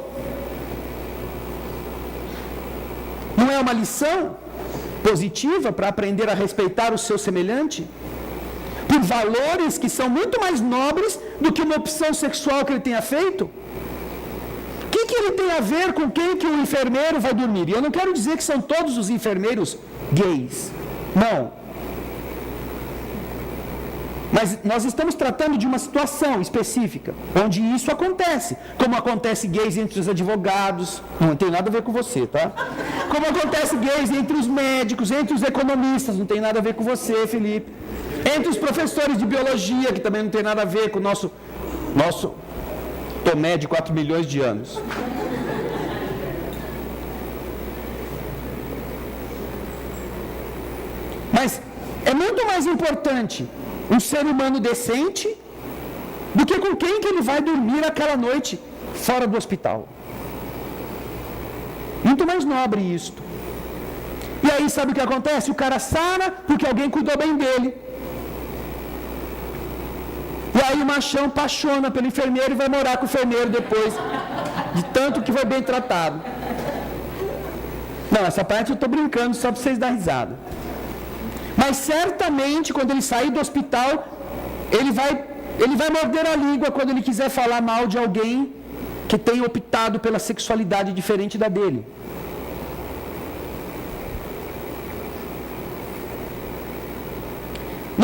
Não é uma lição positiva para aprender a respeitar o seu semelhante? Por valores que são muito mais nobres do que uma opção sexual que ele tenha feito? O que ele tem a ver com quem que o enfermeiro vai dormir? E eu não quero dizer que são todos os enfermeiros gays. Não. Mas nós estamos tratando de uma situação específica, onde isso acontece. Como acontece gays entre os advogados, não tem nada a ver com você, tá? Como acontece gays entre os médicos, entre os economistas, não tem nada a ver com você, Felipe. Entre os professores de biologia, que também não tem nada a ver com o nosso Tomé de 4 milhões de anos. Mas é muito mais importante um ser humano decente do que com quem que ele vai dormir aquela noite fora do hospital. Muito mais nobre isto. E aí sabe o que acontece? O cara sara porque alguém cuidou bem dele. E aí o machão apaixona pelo enfermeiro e vai morar com o enfermeiro depois, de tanto que foi bem tratado. Não, essa parte eu estou brincando só para vocês darem risada. Mas certamente, quando ele sair do hospital, ele vai morder a língua quando ele quiser falar mal de alguém que tem optado pela sexualidade diferente da dele.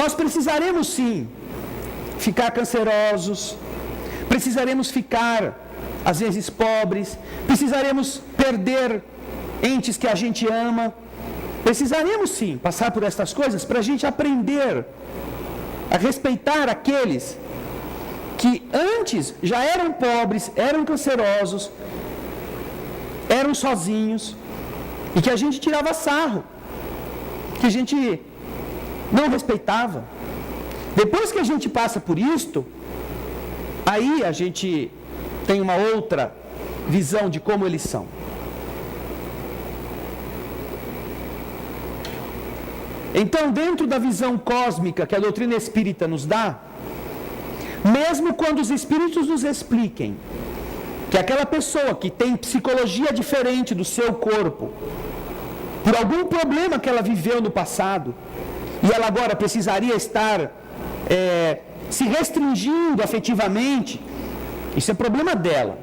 Nós precisaremos sim ficar cancerosos, precisaremos ficar às vezes pobres, precisaremos perder entes que a gente ama. Precisaremos sim passar por estas coisas para a gente aprender a respeitar aqueles que antes já eram pobres, eram cancerosos, eram sozinhos e que a gente tirava sarro, que a gente não respeitava. Depois que a gente passa por isto, aí a gente tem uma outra visão de como eles são. Então, dentro da visão cósmica que a doutrina espírita nos dá, mesmo quando os espíritos nos expliquem que aquela pessoa que tem psicologia diferente do seu corpo, por algum problema que ela viveu no passado, e ela agora precisaria estar se restringindo afetivamente, isso é problema dela.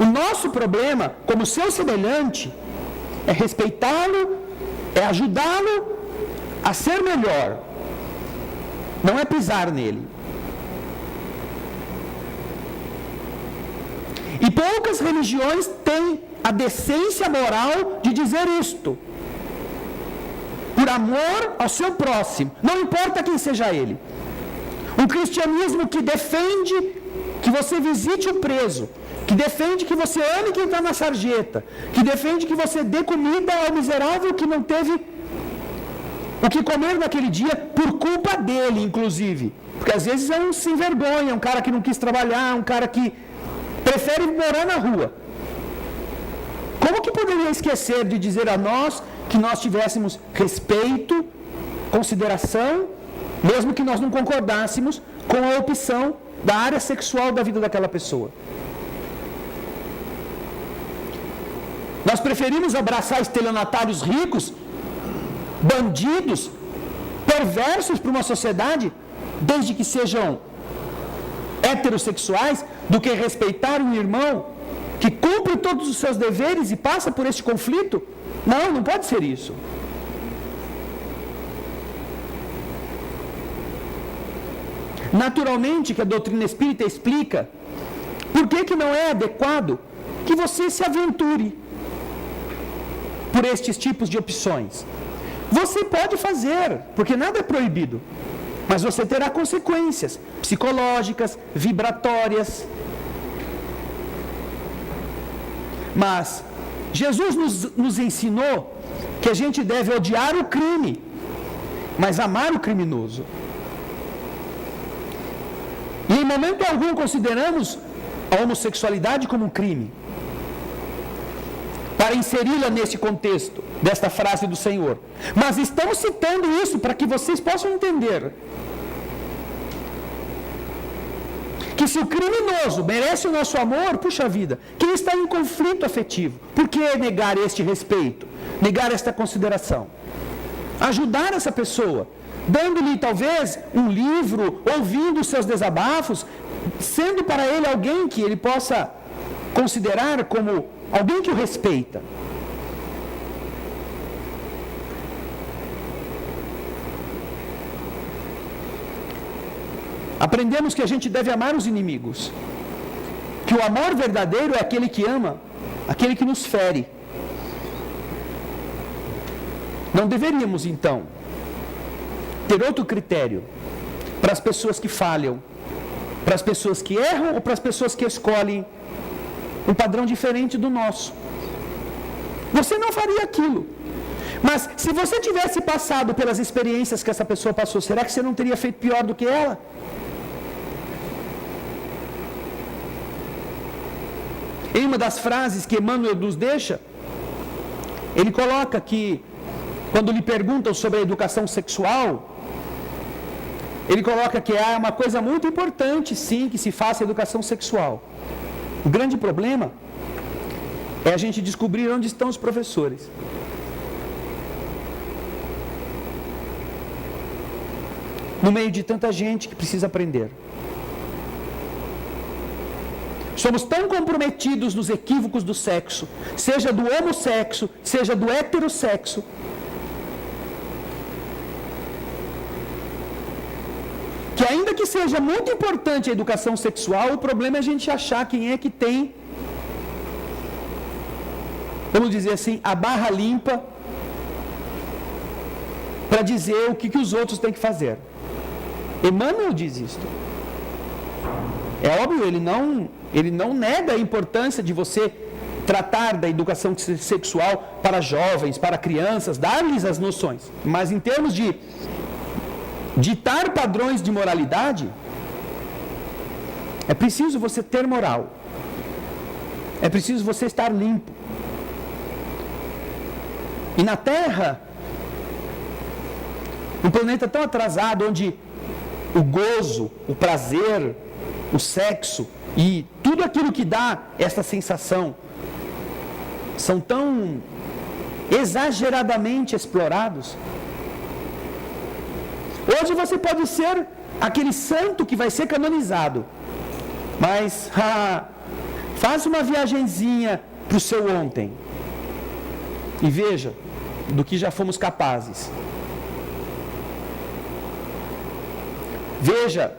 O nosso problema, como seu semelhante, é respeitá-lo, é ajudá-lo a ser melhor, não é pisar nele. E poucas religiões têm a decência moral de dizer isto. Por amor ao seu próximo, não importa quem seja ele. Um cristianismo que defende que você visite o preso, que defende que você ame quem está na sarjeta, que defende que você dê comida ao miserável que não teve o que comer naquele dia, por culpa dele, inclusive. Porque às vezes é um sem vergonha, um cara que não quis trabalhar, um cara que prefere morar na rua. Como que poderia esquecer de dizer a nós que nós tivéssemos respeito, consideração, mesmo que nós não concordássemos com a opção da área sexual da vida daquela pessoa? Nós preferimos abraçar estelionatários ricos, bandidos, perversos para uma sociedade, desde que sejam heterossexuais, do que respeitar um irmão que cumpre todos os seus deveres e passa por este conflito? Não, não pode ser isso. Naturalmente que a doutrina espírita explica por que não é adequado que você se aventure por estes tipos de opções. Você pode fazer, porque nada é proibido, mas você terá consequências psicológicas, vibratórias. Mas Jesus nos ensinou que a gente deve odiar o crime, mas amar o criminoso. E em momento algum consideramos a homossexualidade como um crime, para inseri-la nesse contexto desta frase do Senhor. Mas estamos citando isso para que vocês possam entender que se o criminoso merece o nosso amor, puxa vida, quem está em conflito afetivo, por que negar este respeito, negar esta consideração? Ajudar essa pessoa, dando-lhe talvez um livro, ouvindo os seus desabafos, sendo para ele alguém que ele possa considerar como alguém que o respeita. Aprendemos que a gente deve amar os inimigos. Que o amor verdadeiro é aquele que ama, aquele que nos fere. Não deveríamos, então, ter outro critério para as pessoas que falham, para as pessoas que erram ou para as pessoas que escolhem um padrão diferente do nosso. Você não faria aquilo. Mas se você tivesse passado pelas experiências que essa pessoa passou, será que você não teria feito pior do que ela? Em uma das frases que Emmanuel nos deixa, ele coloca que, quando lhe perguntam sobre a educação sexual, ele coloca que é uma coisa muito importante, sim, que se faça a educação sexual. O grande problema é a gente descobrir onde estão os professores. No meio de tanta gente que precisa aprender. Somos tão comprometidos nos equívocos do sexo, seja do homossexo, seja do heterossexo, que ainda que seja muito importante a educação sexual, o problema é a gente achar quem é que tem, vamos dizer assim, a barra limpa para dizer o que os outros têm que fazer. Emmanuel diz isto. É óbvio, ele não nega a importância de você tratar da educação sexual para jovens, para crianças, dar-lhes as noções. Mas em termos de ditar padrões de moralidade, é preciso você ter moral. É preciso você estar limpo. E na Terra, um planeta tão atrasado, onde o gozo, o prazer, o sexo e tudo aquilo que dá essa sensação são tão exageradamente explorados. Hoje você pode ser aquele santo que vai ser canonizado, mas faça uma viagenzinha para o seu ontem e veja do que já fomos capazes. Veja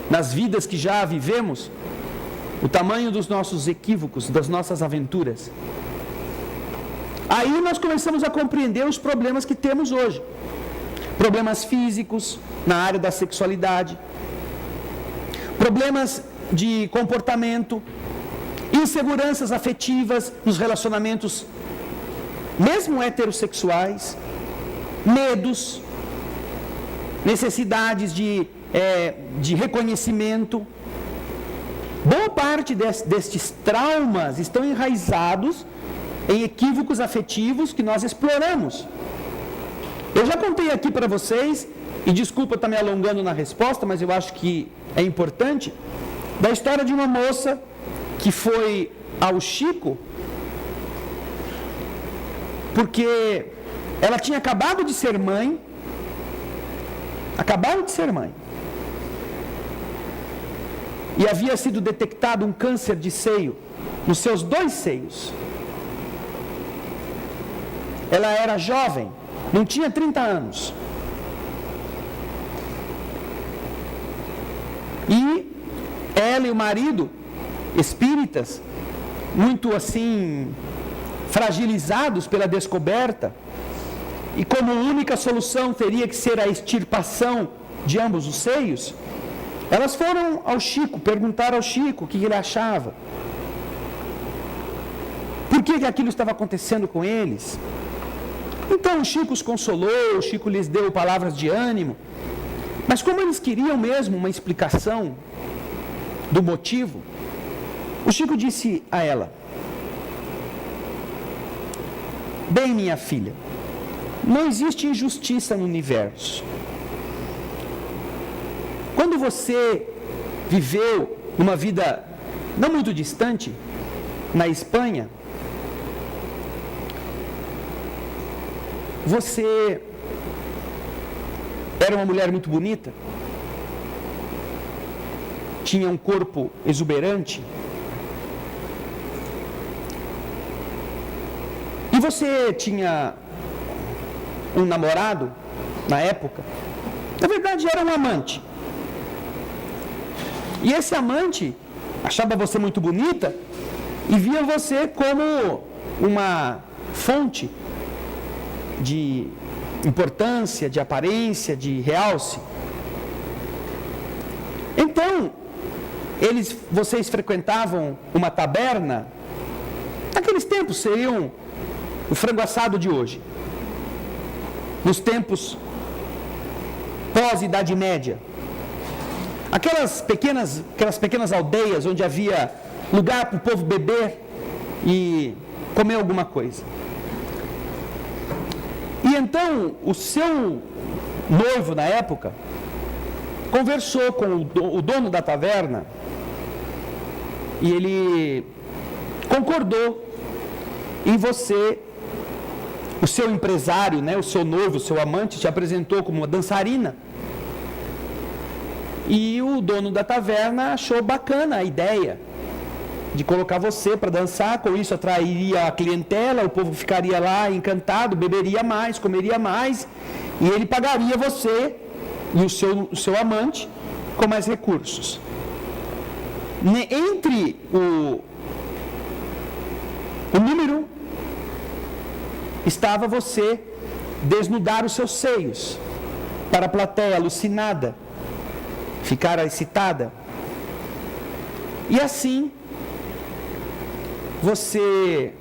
nas vidas que já vivemos o tamanho dos nossos equívocos, das nossas aventuras. Aí nós começamos a compreender os problemas que temos hoje. Problemas físicos na área da sexualidade, problemas de comportamento, inseguranças afetivas nos relacionamentos, mesmo heterossexuais, medos, necessidades de reconhecimento. Boa parte destes traumas estão enraizados em equívocos afetivos que nós exploramos. Eu já contei aqui para vocês, e desculpa estar me alongando na resposta, mas eu acho que é importante, da história de uma moça que foi ao Chico porque ela tinha acabado de ser mãe, e havia sido detectado um câncer de seio nos seus 2 seios. Ela era jovem, não tinha 30 anos. E ela e o marido, espíritas, muito assim, fragilizados pela descoberta, e como única solução teria que ser a extirpação de ambos os seios, elas foram ao Chico, perguntaram ao Chico o que ele achava. Por que aquilo estava acontecendo com eles? Então o Chico os consolou, o Chico lhes deu palavras de ânimo, mas como eles queriam mesmo uma explicação do motivo, o Chico disse a ela: bem, minha filha, não existe injustiça no universo. Quando você viveu uma vida não muito distante, na Espanha, você era uma mulher muito bonita, tinha um corpo exuberante, e você tinha um namorado na época, na verdade era um amante, E esse amante achava você muito bonita e via você como uma fonte de importância, de aparência, de realce. Então, vocês frequentavam uma taberna. Naqueles tempos seriam o frango assado de hoje. Nos tempos pós-Idade Média. Aquelas pequenas aldeias onde havia lugar para o povo beber e comer alguma coisa. E então o seu noivo na época conversou com o dono da taverna e ele concordou em você, o seu empresário, né, o seu noivo, o seu amante te apresentou como uma dançarina. E o dono da taverna achou bacana a ideia de colocar você para dançar, com isso atrairia a clientela, o povo ficaria lá encantado, beberia mais, comeria mais, e ele pagaria você e o seu amante com mais recursos. Entre o número estava você desnudar os seus seios para a plateia alucinada ficar excitada. E assim você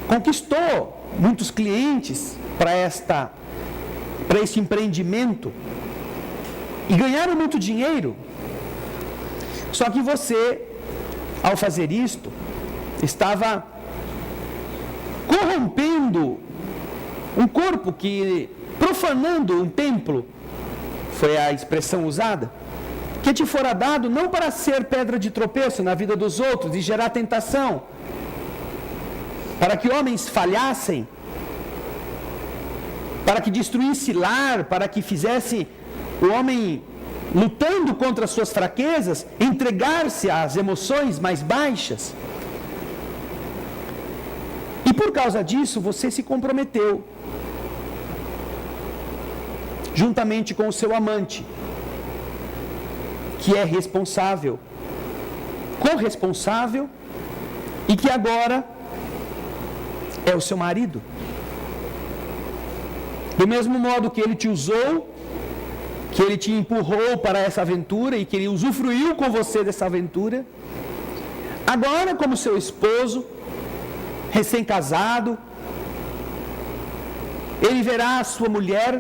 conquistou muitos clientes para este empreendimento e ganharam muito dinheiro. Só que você, ao fazer isto, estava corrompendo um corpo profanando um templo, foi a expressão usada, que te fora dado não para ser pedra de tropeço na vida dos outros e gerar tentação, para que homens falhassem, para que destruísse lar, para que fizesse o homem, lutando contra as suas fraquezas, entregar-se às emoções mais baixas. E por causa disso, você se comprometeu, juntamente com o seu amante, que é responsável, corresponsável, e que agora é o seu marido. Do mesmo modo que ele te usou, que ele te empurrou para essa aventura e que ele usufruiu com você dessa aventura, agora, como seu esposo, recém-casado, ele verá a sua mulher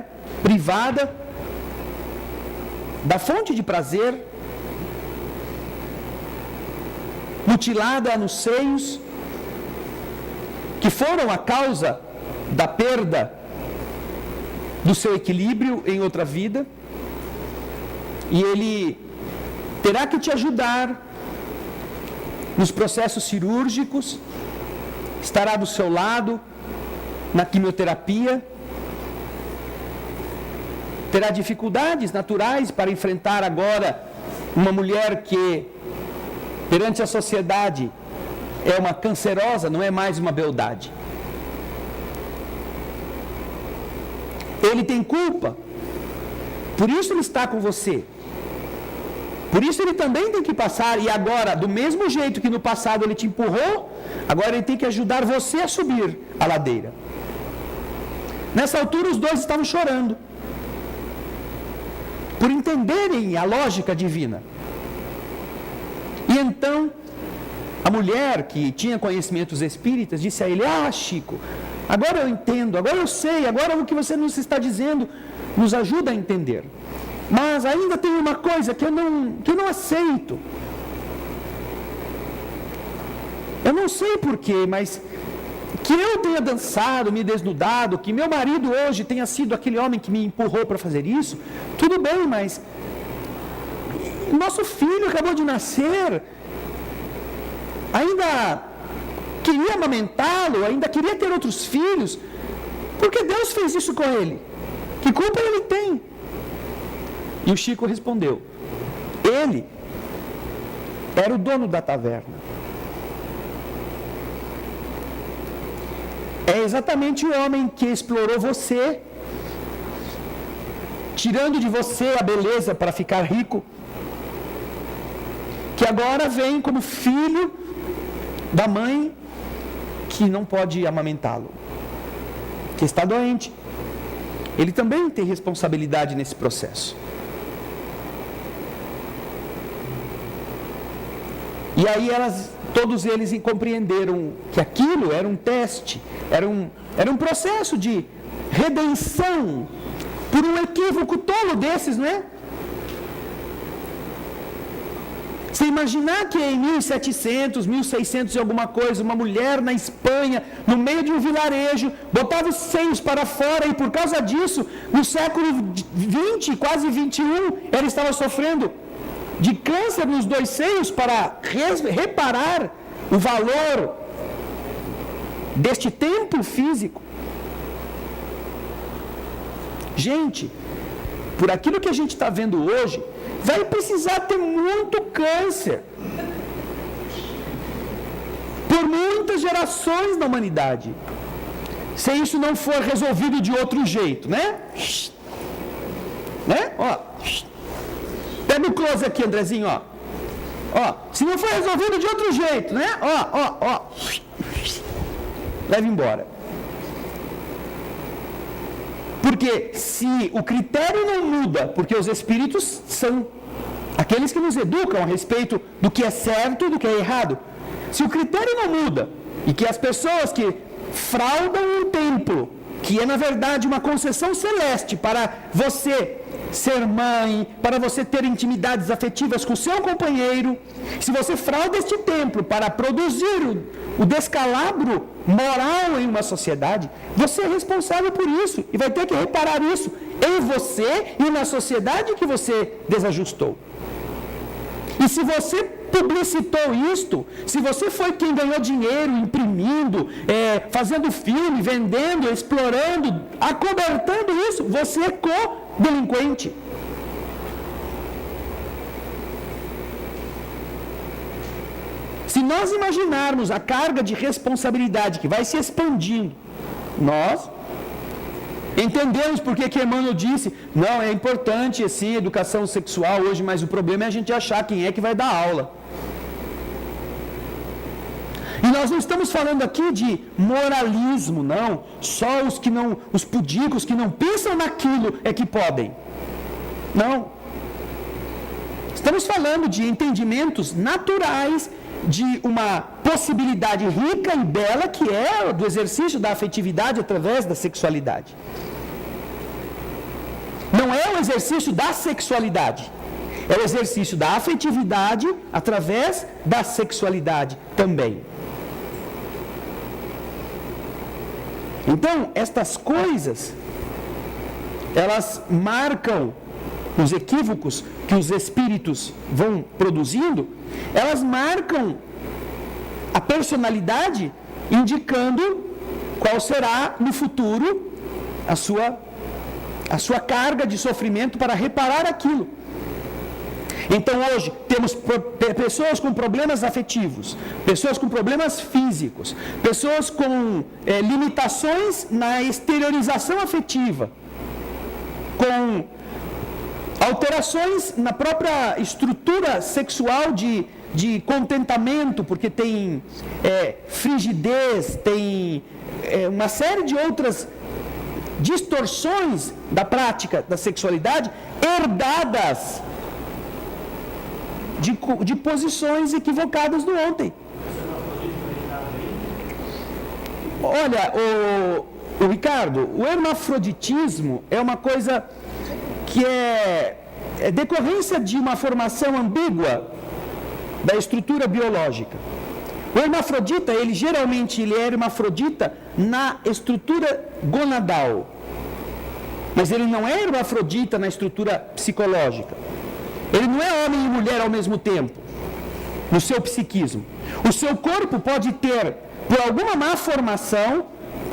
privada da fonte de prazer, mutilada nos seios, que foram a causa da perda do seu equilíbrio em outra vida, e ele terá que te ajudar nos processos cirúrgicos, estará do seu lado na quimioterapia, terá dificuldades naturais para enfrentar agora uma mulher que, perante a sociedade, é uma cancerosa, não é mais uma beldade. Ele tem culpa, por isso ele está com você. Por isso ele também tem que passar, e agora, do mesmo jeito que no passado ele te empurrou, agora ele tem que ajudar você a subir a ladeira. Nessa altura os dois estavam chorando, por entenderem a lógica divina. E então, a mulher que tinha conhecimentos espíritas disse a ele: "Ah, Chico, agora eu entendo, agora eu sei, agora o que você nos está dizendo nos ajuda a entender. Mas ainda tem uma coisa que eu não aceito. Eu não sei porquê, mas que eu tenha dançado, me desnudado, que meu marido hoje tenha sido aquele homem que me empurrou para fazer isso, tudo bem, mas nosso filho acabou de nascer, ainda queria amamentá-lo, ainda queria ter outros filhos, porque Deus fez isso com ele. Que culpa ele tem?" E o Chico respondeu: ele era o dono da taverna. É exatamente o homem que explorou você, tirando de você a beleza para ficar rico, que agora vem como filho da mãe que não pode amamentá-lo, que está doente. Ele também tem responsabilidade nesse processo. E aí todos eles compreenderam que aquilo era um teste, era um processo de redenção por um equívoco tolo desses, não é? Você imaginar que em 1700, 1600 e alguma coisa, uma mulher na Espanha, no meio de um vilarejo, botava os seios para fora e por causa disso, no século 20, quase 21, ela estava sofrendo de câncer nos 2 seios para reparar o valor deste templo físico. Gente, por aquilo que a gente está vendo hoje, vai precisar ter muito câncer por muitas gerações da humanidade, se isso não for resolvido de outro jeito, né? Ó, pega o close aqui, Andrezinho, ó, se não for resolvido de outro jeito, né? Ó, leva embora. Porque se o critério não muda, porque os espíritos são aqueles que nos educam a respeito do que é certo e do que é errado. Se o critério não muda, e que as pessoas que fraudam um templo, que é na verdade uma concessão celeste para você ser mãe, para você ter intimidades afetivas com seu companheiro, se você frauda este templo para produzir o descalabro moral em uma sociedade, você é responsável por isso e vai ter que reparar isso em você e na sociedade que você desajustou. E se você publicitou isto, se você foi quem ganhou dinheiro imprimindo, fazendo filme, vendendo, explorando, acobertando isso, você é co-delinquente. Se nós imaginarmos a carga de responsabilidade que vai se expandindo, nós entendemos porque que Emmanuel disse, não, é importante sim, educação sexual hoje, mas o problema é a gente achar quem é que vai dar aula. E nós não estamos falando aqui de moralismo, não. Só os pudicos que não pensam naquilo é que podem. Não. Estamos falando de entendimentos naturais, de uma possibilidade rica e bela que é do exercício da afetividade através da sexualidade. Não é o exercício da sexualidade, é o exercício da afetividade através da sexualidade também. Então, estas coisas, elas marcam os equívocos que os espíritos vão produzindo, elas marcam a personalidade, indicando qual será no futuro a sua carga de sofrimento para reparar aquilo. Então hoje temos pessoas com problemas afetivos, pessoas com problemas físicos, pessoas com limitações na exteriorização afetiva, com alterações na própria estrutura sexual de contentamento, porque tem frigidez, tem uma série de outras distorções da prática da sexualidade herdadas de posições equivocadas do ontem. Olha, o Ricardo, o hermafroditismo é uma coisa que é decorrência de uma formação ambígua da estrutura biológica. O hermafrodita, geralmente é hermafrodita na estrutura gonadal, mas ele não é hermafrodita na estrutura psicológica. Ele não é homem e mulher ao mesmo tempo, no seu psiquismo. O seu corpo pode ter, por alguma má formação,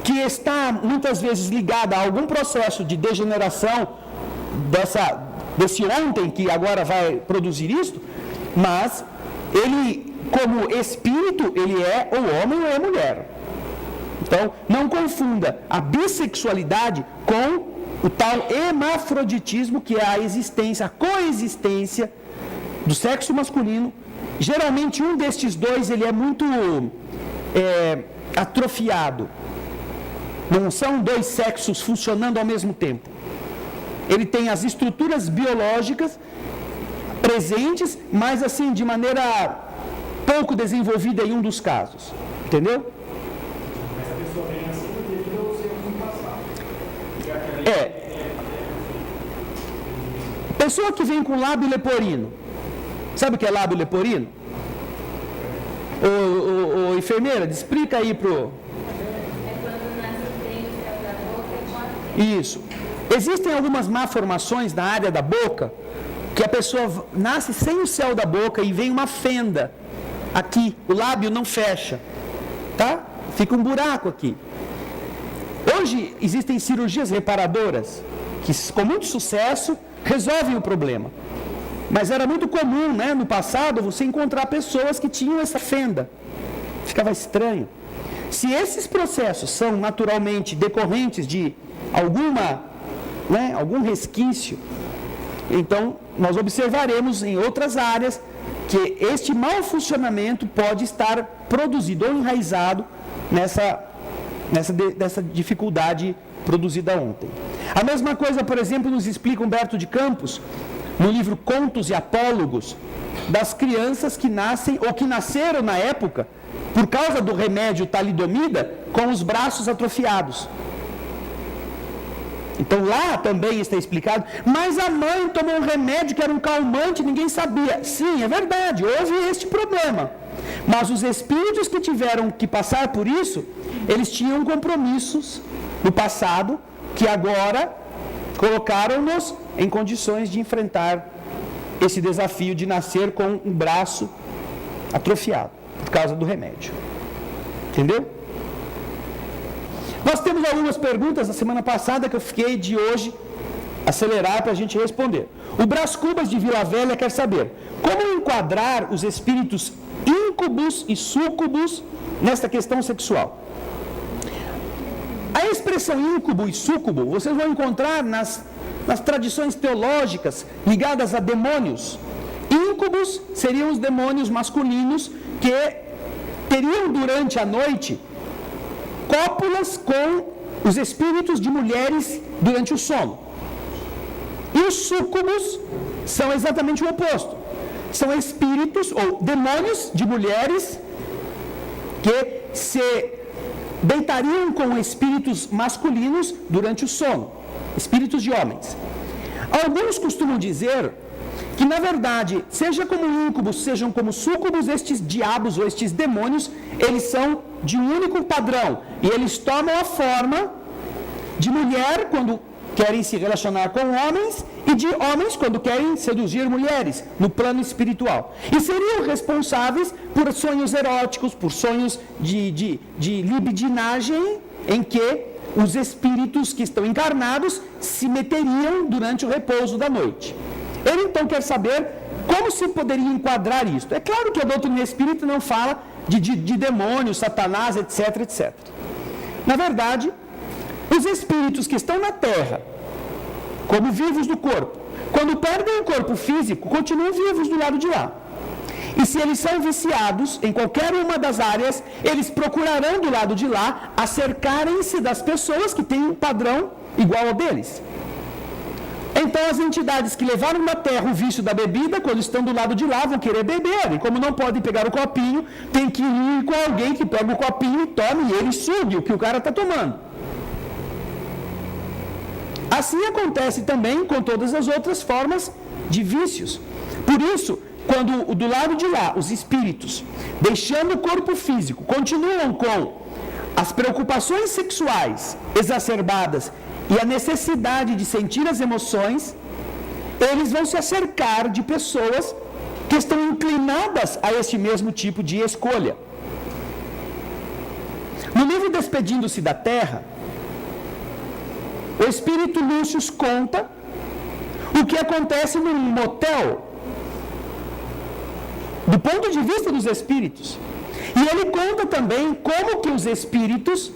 que está muitas vezes ligada a algum processo de degeneração desse ontem que agora vai produzir isto, mas ele, como espírito, ele é ou homem ou é mulher. Então, não confunda a bissexualidade com o tal hermafroditismo, que é a existência, a coexistência do sexo masculino geralmente um destes dois ele é muito atrofiado. Não são dois sexos funcionando ao mesmo tempo. Ele tem as estruturas biológicas presentes, mas assim, de maneira pouco desenvolvida em um dos casos. Entendeu? Mas a pessoa vem assim devido ao seu passado. Pessoa que vem com lábio leporino. Sabe o que é lábio leporino? Ô, enfermeira, explica aí pro... Isso. Existem algumas malformações na área da boca que a pessoa nasce sem o céu da boca e vem uma fenda aqui, o lábio não fecha, tá? Fica um buraco aqui. Hoje existem cirurgias reparadoras que com muito sucesso resolvem o problema. Mas era muito comum, né, no passado, você encontrar pessoas que tinham essa fenda. Ficava estranho. Se esses processos são naturalmente decorrentes de algum resquício, então nós observaremos em outras áreas que este mau funcionamento pode estar produzido ou enraizado nessa dificuldade produzida ontem. A mesma coisa, por exemplo, nos explica Humberto de Campos, no livro Contos e Apólogos, das crianças que nascem ou que nasceram na época por causa do remédio talidomida com os braços atrofiados. Então lá também está explicado, mas a mãe tomou um remédio que era um calmante, ninguém sabia. Sim, é verdade, houve este problema. Mas os espíritos que tiveram que passar por isso, eles tinham compromissos no passado, que agora colocaram-nos em condições de enfrentar esse desafio de nascer com um braço atrofiado, por causa do remédio. Entendeu? Nós temos algumas perguntas da semana passada que eu fiquei de hoje acelerar para a gente responder. O Brás Cubas de Vila Velha quer saber como enquadrar os espíritos íncubos e súcubos nesta questão sexual. A expressão ícubo e súcubo vocês vão encontrar nas tradições teológicas ligadas a demônios. Íncubos seriam os demônios masculinos que teriam durante a noite cópulas com os espíritos de mulheres durante o sono. E os súcubos são exatamente o oposto. São espíritos ou demônios de mulheres que se deitariam com espíritos masculinos durante o sono, espíritos de homens. Alguns costumam dizer que, na verdade, seja como íncubos, sejam como súcubos, estes diabos ou estes demônios, eles são de um único padrão e eles tomam a forma de mulher quando querem se relacionar com homens e de homens quando querem seduzir mulheres no plano espiritual. E seriam responsáveis por sonhos eróticos, por sonhos de libidinagem em que os espíritos que estão encarnados se meteriam durante o repouso da noite. Ele então quer saber como se poderia enquadrar isto. É claro que a doutrina espírita não fala de demônios, satanás, etc, etc. Na verdade, os espíritos que estão na Terra, como vivos do corpo, quando perdem o corpo físico, continuam vivos do lado de lá. E se eles são viciados em qualquer uma das áreas, eles procurarão do lado de lá acercarem-se das pessoas que têm um padrão igual ao deles. Então as entidades que levaram na Terra o vício da bebida, quando estão do lado de lá, vão querer beber. E como não podem pegar o copinho, tem que ir com alguém que pega o copinho e tome, e ele sugue o que o cara está tomando. Assim acontece também com todas as outras formas de vícios. Por isso, quando do lado de lá, os espíritos, deixando o corpo físico, continuam com as preocupações sexuais exacerbadas e a necessidade de sentir as emoções, eles vão se acercar de pessoas que estão inclinadas a este mesmo tipo de escolha. No livro Despedindo-se da Terra, o espírito Lúcio conta o que acontece num motel do ponto de vista dos espíritos. E ele conta também como que os espíritos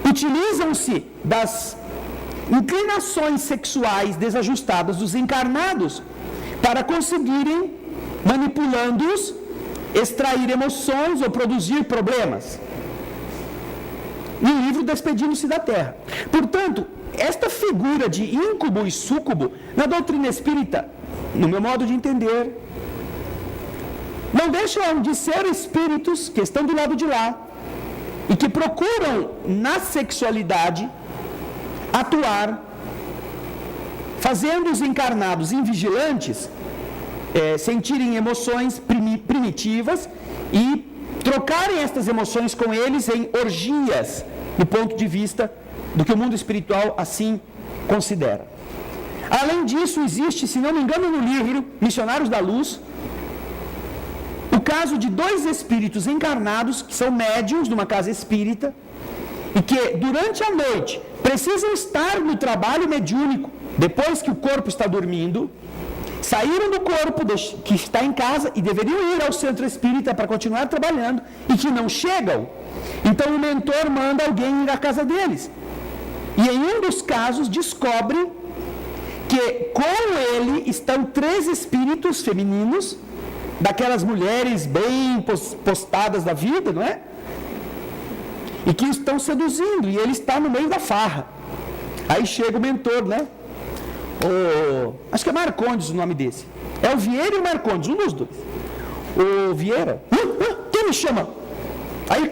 utilizam-se das inclinações sexuais desajustadas dos encarnados para conseguirem manipulando-os, extrair emoções ou produzir problemas. No livro Despedindo-se da Terra. Portanto, esta figura de íncubo e súcubo, na doutrina espírita, no meu modo de entender, não deixam de ser espíritos que estão do lado de lá e que procuram, na sexualidade, atuar, fazendo os encarnados invigilantes sentirem emoções primitivas e trocarem estas emoções com eles em orgias, do ponto de vista do que o mundo espiritual assim considera. Além disso, existe, se não me engano, no livro Missionários da Luz, o caso de 2 espíritos encarnados, que são médiuns de uma casa espírita, e que durante a noite precisam estar no trabalho mediúnico, depois que o corpo está dormindo, saíram do corpo que está em casa e deveriam ir ao centro espírita para continuar trabalhando, e que não chegam. Então o mentor manda alguém ir à casa deles. E em um dos casos descobre que com ele estão 3 espíritos femininos, daquelas mulheres bem postadas da vida, não é? E que estão seduzindo, e ele está no meio da farra. Aí chega o mentor, né? Acho que é Marcondes o nome desse. É o Vieira e o Marcondes, um dos 2. O Vieira, quem me chama? Aí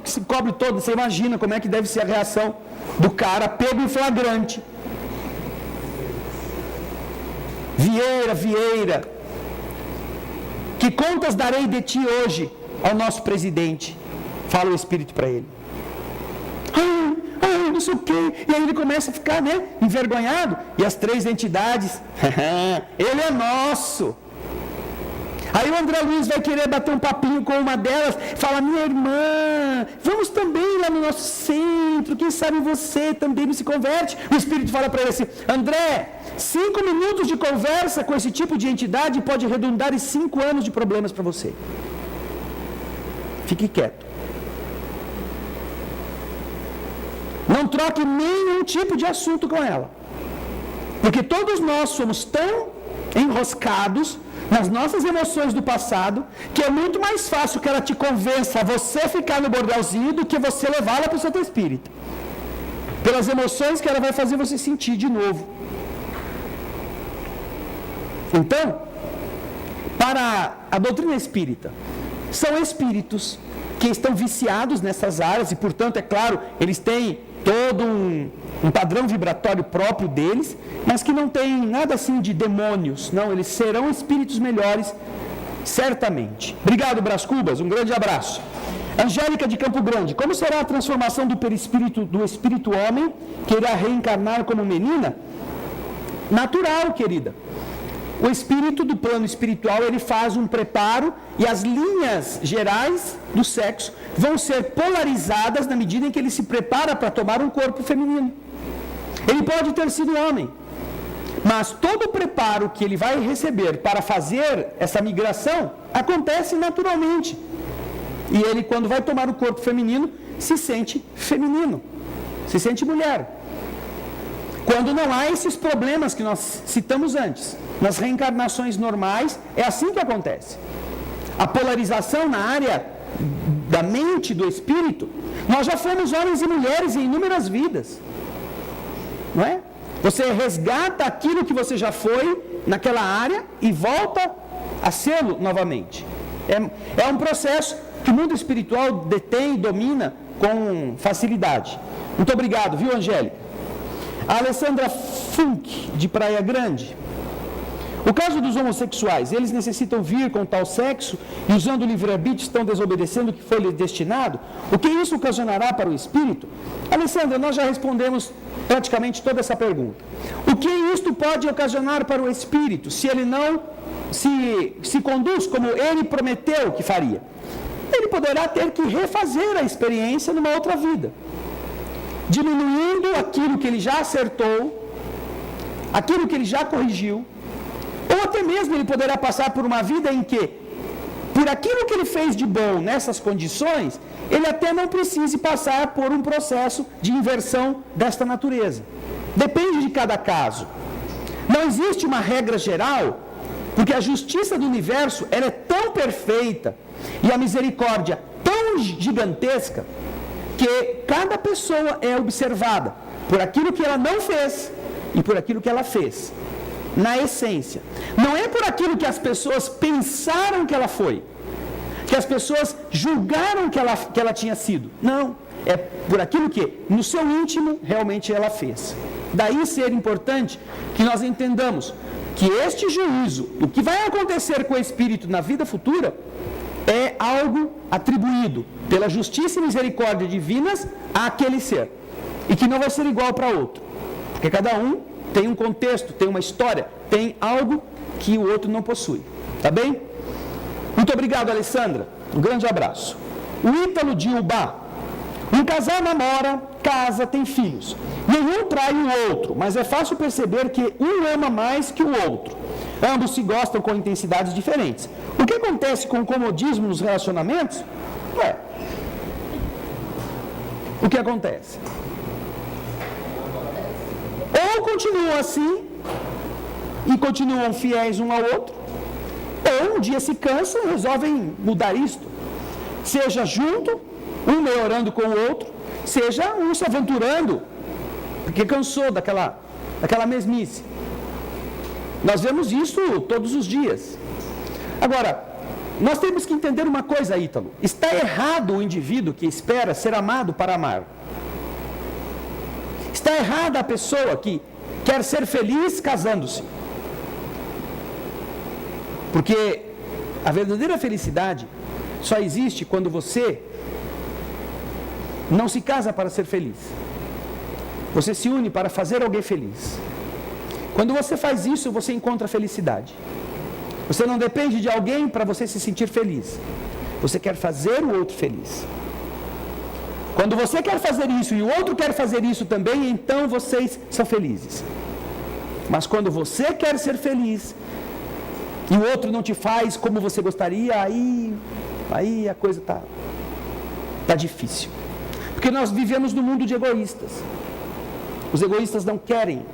se cobre todo, você imagina como é que deve ser a reação do cara pego em flagrante. Vieira, que contas darei de ti hoje ao nosso presidente? Fala o Espírito para ele. Não sei o quê. E aí ele começa a ficar, envergonhado. E as 3 entidades, ele é nosso. Aí o André Luiz vai querer bater um papinho com uma delas, fala: minha irmã, vamos também lá no nosso centro, quem sabe você também se converte. O Espírito fala para ele assim: André, 5 minutos de conversa com esse tipo de entidade pode redundar em 5 anos de problemas para você. Fique quieto. Não troque nenhum tipo de assunto com ela. Porque todos nós somos tão enroscados nas nossas emoções do passado, que é muito mais fácil que ela te convença a você ficar no bordelzinho do que você levá-la para o centro espírita. Pelas emoções que ela vai fazer você sentir de novo. Então, para a doutrina espírita, são espíritos que estão viciados nessas áreas e, portanto, é claro, eles têm todo um padrão vibratório próprio deles, mas que não tem nada assim de demônios, não, eles serão espíritos melhores, certamente. Obrigado, Brás Cubas, um grande abraço. Angélica de Campo Grande, como será a transformação do perispírito do espírito homem, que irá reencarnar como menina? Natural, querida. O espírito do plano espiritual, ele faz um preparo e as linhas gerais do sexo vão ser polarizadas na medida em que ele se prepara para tomar um corpo feminino. Ele pode ter sido homem, mas todo o preparo que ele vai receber para fazer essa migração acontece naturalmente. E ele, quando vai tomar o corpo feminino, se sente feminino, se sente mulher. Quando não há esses problemas que nós citamos antes, nas reencarnações normais, é assim que acontece. A polarização na área da mente, do espírito, nós já fomos homens e mulheres em inúmeras vidas. Não é? Você resgata aquilo que você já foi naquela área e volta a sê-lo novamente. É um processo que o mundo espiritual detém e domina com facilidade. Muito obrigado, viu, Angélica? A Alessandra Funk, de Praia Grande. O caso dos homossexuais, eles necessitam vir com tal sexo e usando o livre-arbítrio estão desobedecendo o que foi lhes destinado? O que isso ocasionará para o espírito? Alessandra, nós já respondemos praticamente toda essa pergunta. O que isto pode ocasionar para o espírito se ele não se conduz como ele prometeu que faria? Ele poderá ter que refazer a experiência numa outra vida, diminuindo aquilo que ele já acertou, aquilo que ele já corrigiu, ou até mesmo ele poderá passar por uma vida em que, por aquilo que ele fez de bom nessas condições, ele até não precise passar por um processo de inversão desta natureza. Depende de cada caso. Não existe uma regra geral Porque a justiça do universo, ela é tão perfeita e a misericórdia tão gigantesca que cada pessoa é observada por aquilo que ela não fez e por aquilo que ela fez, na essência. Não é por aquilo que as pessoas pensaram que ela foi, que as pessoas julgaram que ela tinha sido. Não, é por aquilo que no seu íntimo realmente ela fez. Daí ser importante que nós entendamos que este juízo, o que vai acontecer com o espírito na vida futura, é algo atribuído pela justiça e misericórdia divinas àquele ser, e que não vai ser igual para outro, porque cada um tem um contexto, tem uma história, tem algo que o outro não possui. Tá bem? Muito obrigado, Alessandra. Um grande abraço. O Ítalo de Ubá. Um casal namora, casa, tem filhos. Nenhum trai o outro, mas é fácil perceber que um ama mais que o outro. Ambos se gostam com intensidades diferentes. O que acontece com o comodismo nos relacionamentos? O que acontece? Ou continuam assim e continuam fiéis um ao outro, ou um dia se cansam e resolvem mudar isto. Seja junto, um melhorando com o outro, seja um se aventurando, porque cansou daquela mesmice. Nós vemos isso todos os dias. Agora, nós temos que entender uma coisa, Ítalo. Está errado o indivíduo que espera ser amado para amar. Está errada a pessoa que quer ser feliz casando-se. Porque a verdadeira felicidade só existe quando você não se casa para ser feliz. Você se une para fazer alguém feliz. Quando você faz isso, você encontra felicidade. Você não depende de alguém para você se sentir feliz. Você quer fazer o outro feliz. Quando você quer fazer isso e o outro quer fazer isso também, então vocês são felizes. Mas quando você quer ser feliz e o outro não te faz como você gostaria, aí a coisa tá difícil. Porque nós vivemos num mundo de egoístas. Os egoístas não querem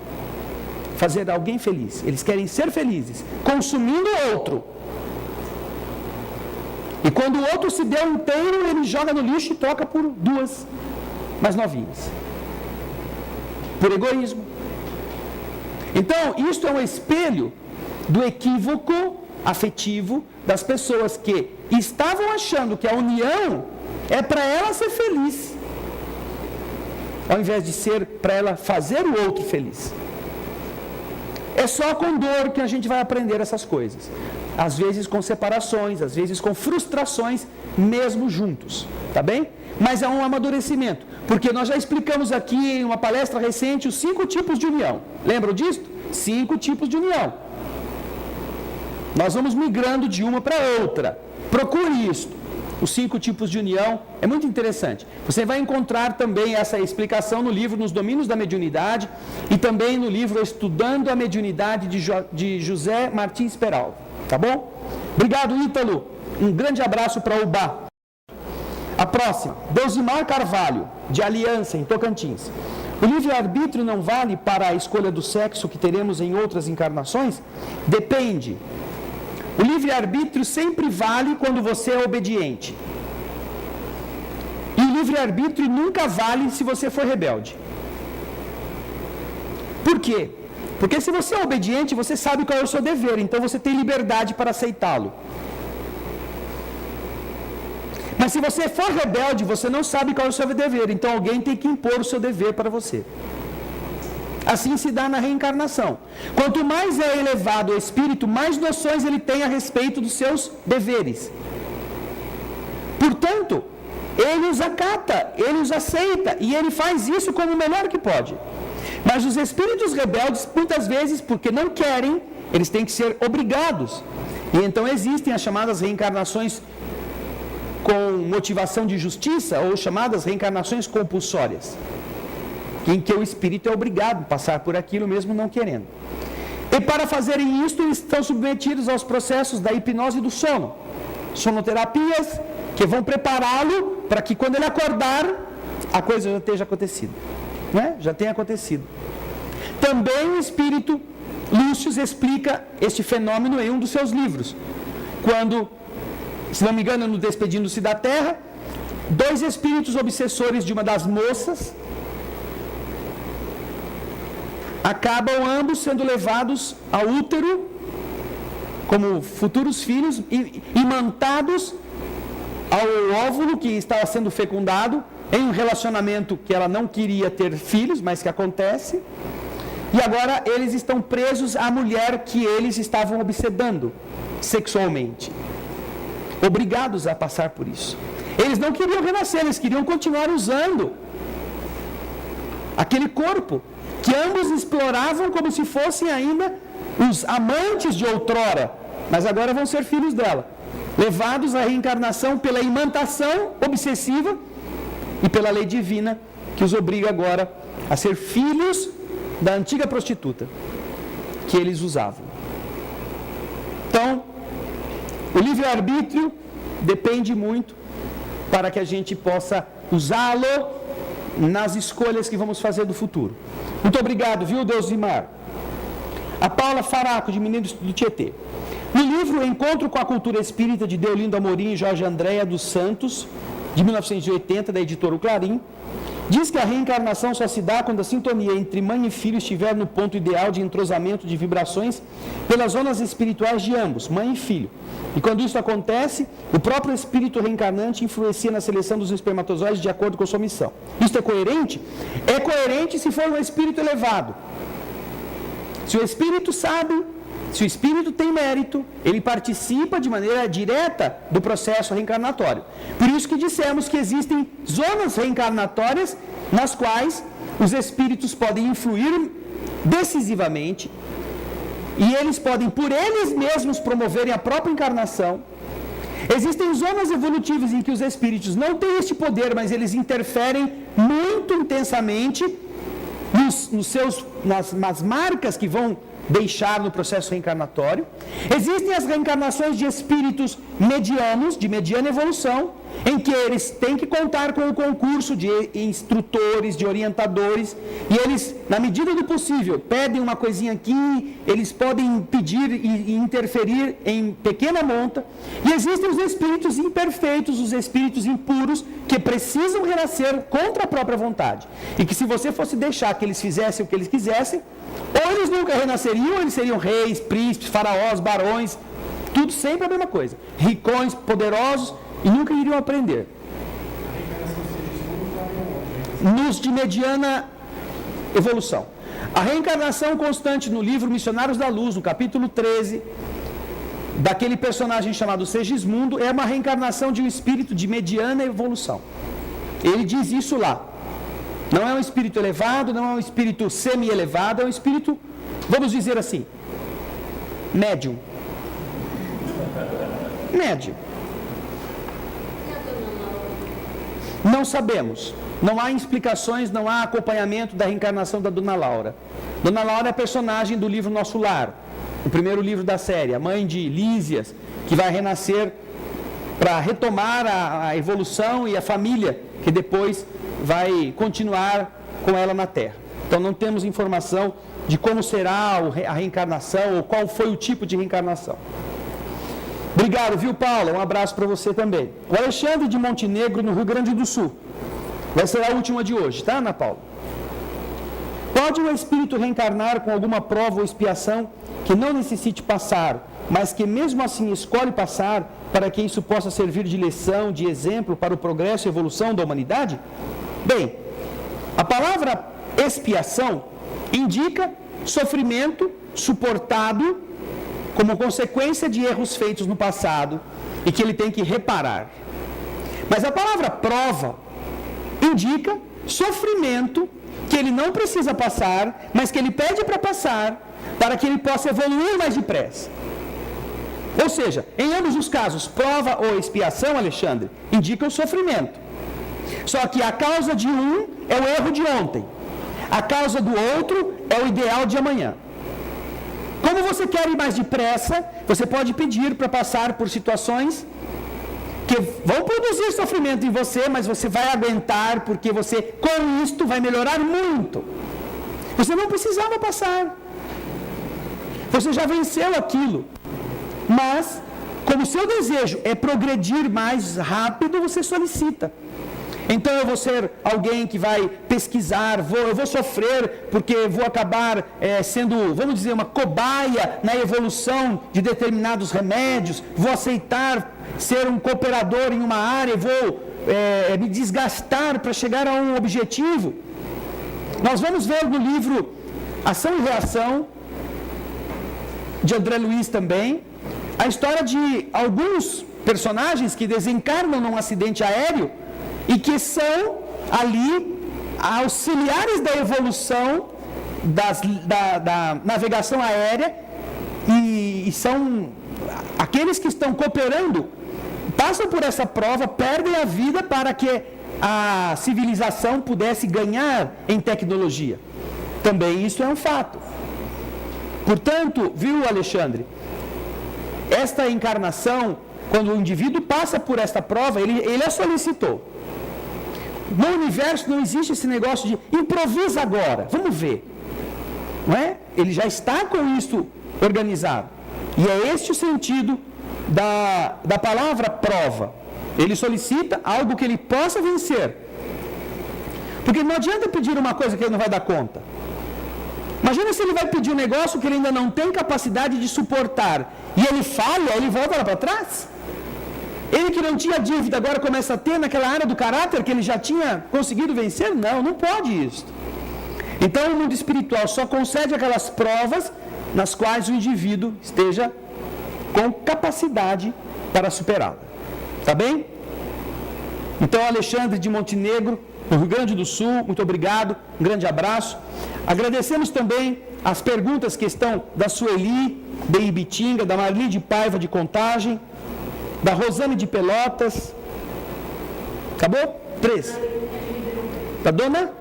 fazer alguém feliz. Eles querem ser felizes, consumindo o outro. E quando o outro se deu inteiro, ele joga no lixo e troca por duas mais novinhas. Por egoísmo. Então, isto é um espelho do equívoco afetivo das pessoas que estavam achando que a união é para ela ser feliz, ao invés de ser para ela fazer o outro feliz. É só com dor que a gente vai aprender essas coisas. Às vezes com separações, às vezes com frustrações, mesmo juntos. Tá bem? Mas é um amadurecimento. Porque nós já explicamos aqui em uma palestra recente os 5 tipos de união. Lembram disso? 5 tipos de união. Nós vamos migrando de uma para outra. Procure isso. Os 5 tipos de união. É muito interessante. Você vai encontrar também essa explicação no livro Nos Domínios da Mediunidade e também no livro Estudando a Mediunidade de José Martins Peralva. Tá bom? Obrigado, Ítalo. Um grande abraço para o Ubá. A próxima, Deusimar Carvalho, de Aliança, em Tocantins. O livre-arbítrio não vale para a escolha do sexo que teremos em outras encarnações? Depende. O livre-arbítrio sempre vale quando você é obediente. E o livre-arbítrio nunca vale se você for rebelde. Por quê? Porque se você é obediente, você sabe qual é o seu dever, então você tem liberdade para aceitá-lo. Mas se você for rebelde, você não sabe qual é o seu dever, então alguém tem que impor o seu dever para você. Assim se dá na reencarnação. Quanto mais é elevado o espírito, mais noções ele tem a respeito dos seus deveres. Portanto, ele os acata, ele os aceita, e ele faz isso como o melhor que pode. Mas os espíritos rebeldes, muitas vezes, porque não querem, eles têm que ser obrigados. E então existem as chamadas reencarnações com motivação de justiça, ou chamadas reencarnações compulsórias, em que o espírito é obrigado a passar por aquilo mesmo não querendo. E para fazerem isto, estão submetidos aos processos da hipnose e do sono. Sonoterapias que vão prepará-lo para que quando ele acordar, a coisa já esteja acontecido. Né? Já tenha acontecido. Também o espírito Lúcio explica este fenômeno em um dos seus livros, quando, se não me engano, no Despedindo-se da Terra, 2 espíritos obsessores de uma das moças acabam ambos sendo levados ao útero como futuros filhos e imantados ao óvulo que estava sendo fecundado em um relacionamento que ela não queria ter filhos, mas que acontece. E agora eles estão presos à mulher que eles estavam obsedando sexualmente, obrigados a passar por isso. Eles não queriam renascer, eles queriam continuar usando aquele corpo que ambos exploravam como se fossem ainda os amantes de outrora, mas agora vão ser filhos dela, levados à reencarnação pela imantação obsessiva e pela lei divina que os obriga agora a ser filhos da antiga prostituta que eles usavam. Então, o livre-arbítrio depende muito para que a gente possa usá-lo nas escolhas que vamos fazer do futuro. Muito obrigado, viu, Deusimar? A Paula Faraco, de Menino do Tietê. No livro Encontro com a Cultura Espírita, de Deolindo Amorim e Jorge Andréa dos Santos, de 1980, da editora O Clarim, diz que a reencarnação só se dá quando a sintonia entre mãe e filho estiver no ponto ideal de entrosamento de vibrações pelas zonas espirituais de ambos, mãe e filho. E quando isso acontece, o próprio espírito reencarnante influencia na seleção dos espermatozoides de acordo com a sua missão. Isso é coerente? É coerente se for um espírito elevado. Se o espírito sabe, se o espírito tem mérito, ele participa de maneira direta do processo reencarnatório. Por isso que dissemos que existem zonas reencarnatórias nas quais os espíritos podem influir decisivamente e eles podem, por eles mesmos, promoverem a própria encarnação. Existem zonas evolutivas em que os espíritos não têm este poder, mas eles interferem muito intensamente nas marcas que vão deixar no processo reencarnatório. Existem as reencarnações de espíritos medianos, de mediana evolução, em que eles têm que contar com o concurso de instrutores, de orientadores, e eles, na medida do possível, pedem uma coisinha aqui, eles podem pedir e interferir em pequena monta. E existem os espíritos imperfeitos, os espíritos impuros, que precisam renascer contra a própria vontade. E que se você fosse deixar que eles fizessem o que eles quisessem, ou eles nunca renasceriam, ou eles seriam reis, príncipes, faraós, barões, tudo sempre a mesma coisa. Ricões, poderosos, e nunca iriam aprender. Nos de mediana evolução. A reencarnação constante no livro Missionários da Luz, no capítulo 13, daquele personagem chamado Segismundo, é uma reencarnação de um espírito de mediana evolução. Ele diz isso lá. Não é um espírito elevado, não é um espírito semi-elevado, é um espírito, vamos dizer assim, médium. Médium. Não sabemos. Não há explicações, não há acompanhamento da reencarnação da Dona Laura. Dona Laura é a personagem do livro Nosso Lar, o primeiro livro da série, a mãe de Lísias, que vai renascer para retomar a evolução e a família, que depois vai continuar com ela na Terra. Então não temos informação de como será a reencarnação ou qual foi o tipo de reencarnação. Obrigado, viu, Paula? Um abraço para você também. O Alexandre de Montenegro, no Rio Grande do Sul. Vai ser a última de hoje, tá, Ana Paula? Pode o espírito reencarnar com alguma prova ou expiação que não necessite passar, mas que mesmo assim escolhe passar para que isso possa servir de lição, de exemplo para o progresso e evolução da humanidade? Bem, a palavra expiação indica sofrimento suportado como consequência de erros feitos no passado e que ele tem que reparar. Mas a palavra prova indica sofrimento que ele não precisa passar, mas que ele pede para passar, para que ele possa evoluir mais depressa. Ou seja, em ambos os casos, prova ou expiação, Alexandre, indica o sofrimento. Só que a causa de um é o erro de ontem, a causa do outro é o ideal de amanhã. Como você quer ir mais depressa, você pode pedir para passar por situações que vão produzir sofrimento em você, mas você vai aguentar, porque você, com isto, vai melhorar muito. Você não precisava passar. Você já venceu aquilo. Mas, como o seu desejo é progredir mais rápido, você solicita. Então eu vou ser alguém que vai pesquisar, eu vou sofrer porque vou acabar sendo, vamos dizer, uma cobaia na evolução de determinados remédios, vou aceitar ser um cooperador em uma área, vou me desgastar para chegar a um objetivo. Nós vamos ver no livro Ação e Reação, de André Luiz também, a história de alguns personagens que desencarnam num acidente aéreo e que são ali auxiliares da evolução da navegação aérea e são aqueles que estão cooperando, passam por essa prova, perdem a vida para que a civilização pudesse ganhar em tecnologia. Também isso é um fato. Portanto, viu, Alexandre, esta encarnação, quando o indivíduo passa por esta prova, ele a solicitou. No universo não existe esse negócio de improvisa agora, vamos ver. Não é? Ele já está com isso organizado. E é este o sentido da palavra prova. Ele solicita algo que ele possa vencer. Porque não adianta pedir uma coisa que ele não vai dar conta. Imagina se ele vai pedir um negócio que ele ainda não tem capacidade de suportar. E ele falha, ele volta lá para trás. Ele que não tinha dívida agora começa a ter naquela área do caráter que ele já tinha conseguido vencer? Não pode isso. Então o mundo espiritual só concede aquelas provas nas quais o indivíduo esteja com capacidade para superá-la. Tá bem? Então, Alexandre de Montenegro, no Rio Grande do Sul, muito obrigado, um grande abraço. Agradecemos também as perguntas que estão da Sueli, de Ibitinga, da Marli de Paiva de Contagem, da Rosane de Pelotas. Acabou? 3. Da dona?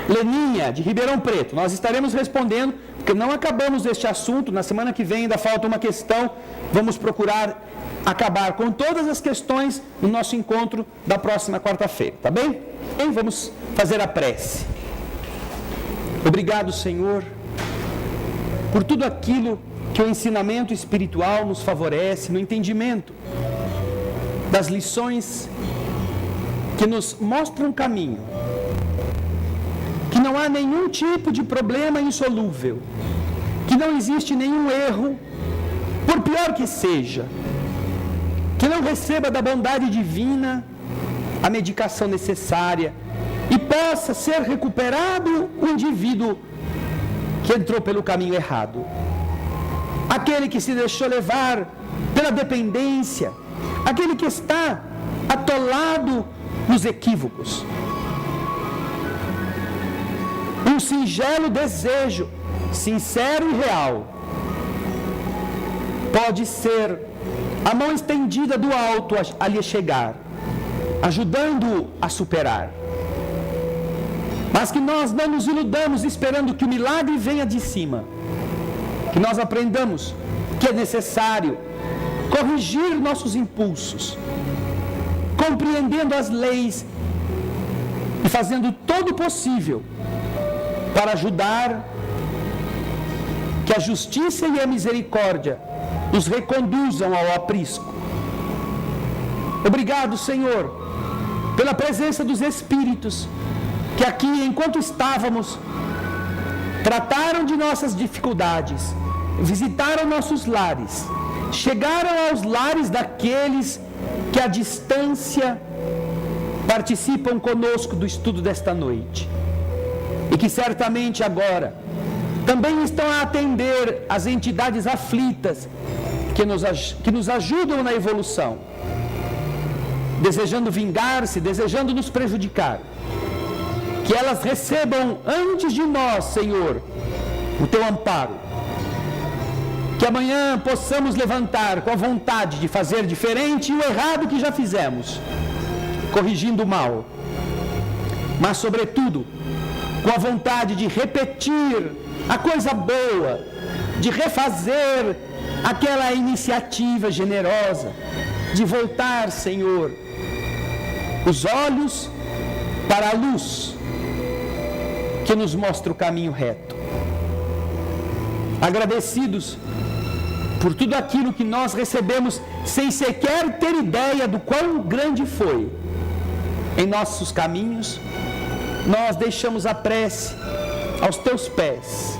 Leninha, de Ribeirão Preto. Nós estaremos respondendo, porque não acabamos este assunto. Na semana que vem ainda falta uma questão. Vamos procurar acabar com todas as questões no nosso encontro da próxima quarta-feira. Tá bem? E vamos fazer a prece. Obrigado, Senhor, por tudo aquilo que o ensinamento espiritual nos favorece, no entendimento das lições que nos mostram um caminho, que não há nenhum tipo de problema insolúvel, que não existe nenhum erro, por pior que seja, que não receba da bondade divina a medicação necessária e possa ser recuperado o indivíduo que entrou pelo caminho errado. Aquele que se deixou levar pela dependência, aquele que está atolado nos equívocos. Um singelo desejo, sincero e real, pode ser a mão estendida do alto a lhe chegar, ajudando-o a superar. Mas que nós não nos iludamos esperando que o milagre venha de cima. Que nós aprendamos que é necessário corrigir nossos impulsos, compreendendo as leis e fazendo todo o possível para ajudar que a justiça e a misericórdia nos reconduzam ao aprisco. Obrigado, Senhor, pela presença dos Espíritos que aqui, enquanto estávamos, trataram de nossas dificuldades, visitaram nossos lares, chegaram aos lares daqueles que à distância participam conosco do estudo desta noite e que certamente agora também estão a atender as entidades aflitas que nos ajudam na evolução, desejando vingar-se, desejando nos prejudicar. Que elas recebam antes de nós, Senhor, o Teu amparo. Que amanhã possamos levantar com a vontade de fazer diferente o errado que já fizemos, corrigindo o mal. Mas, sobretudo, com a vontade de repetir a coisa boa, de refazer aquela iniciativa generosa, de voltar, Senhor, os olhos para a luz que nos mostra o caminho reto. agradecidos por tudo aquilo que nós recebemos, sem sequer ter ideia do quão grande foi em nossos caminhos, nós deixamos a prece aos teus pés,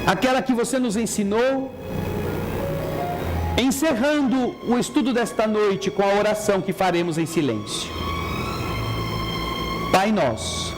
aquela que você nos ensinou, encerrando o estudo desta noite com a oração que faremos em silêncio. Pai nosso,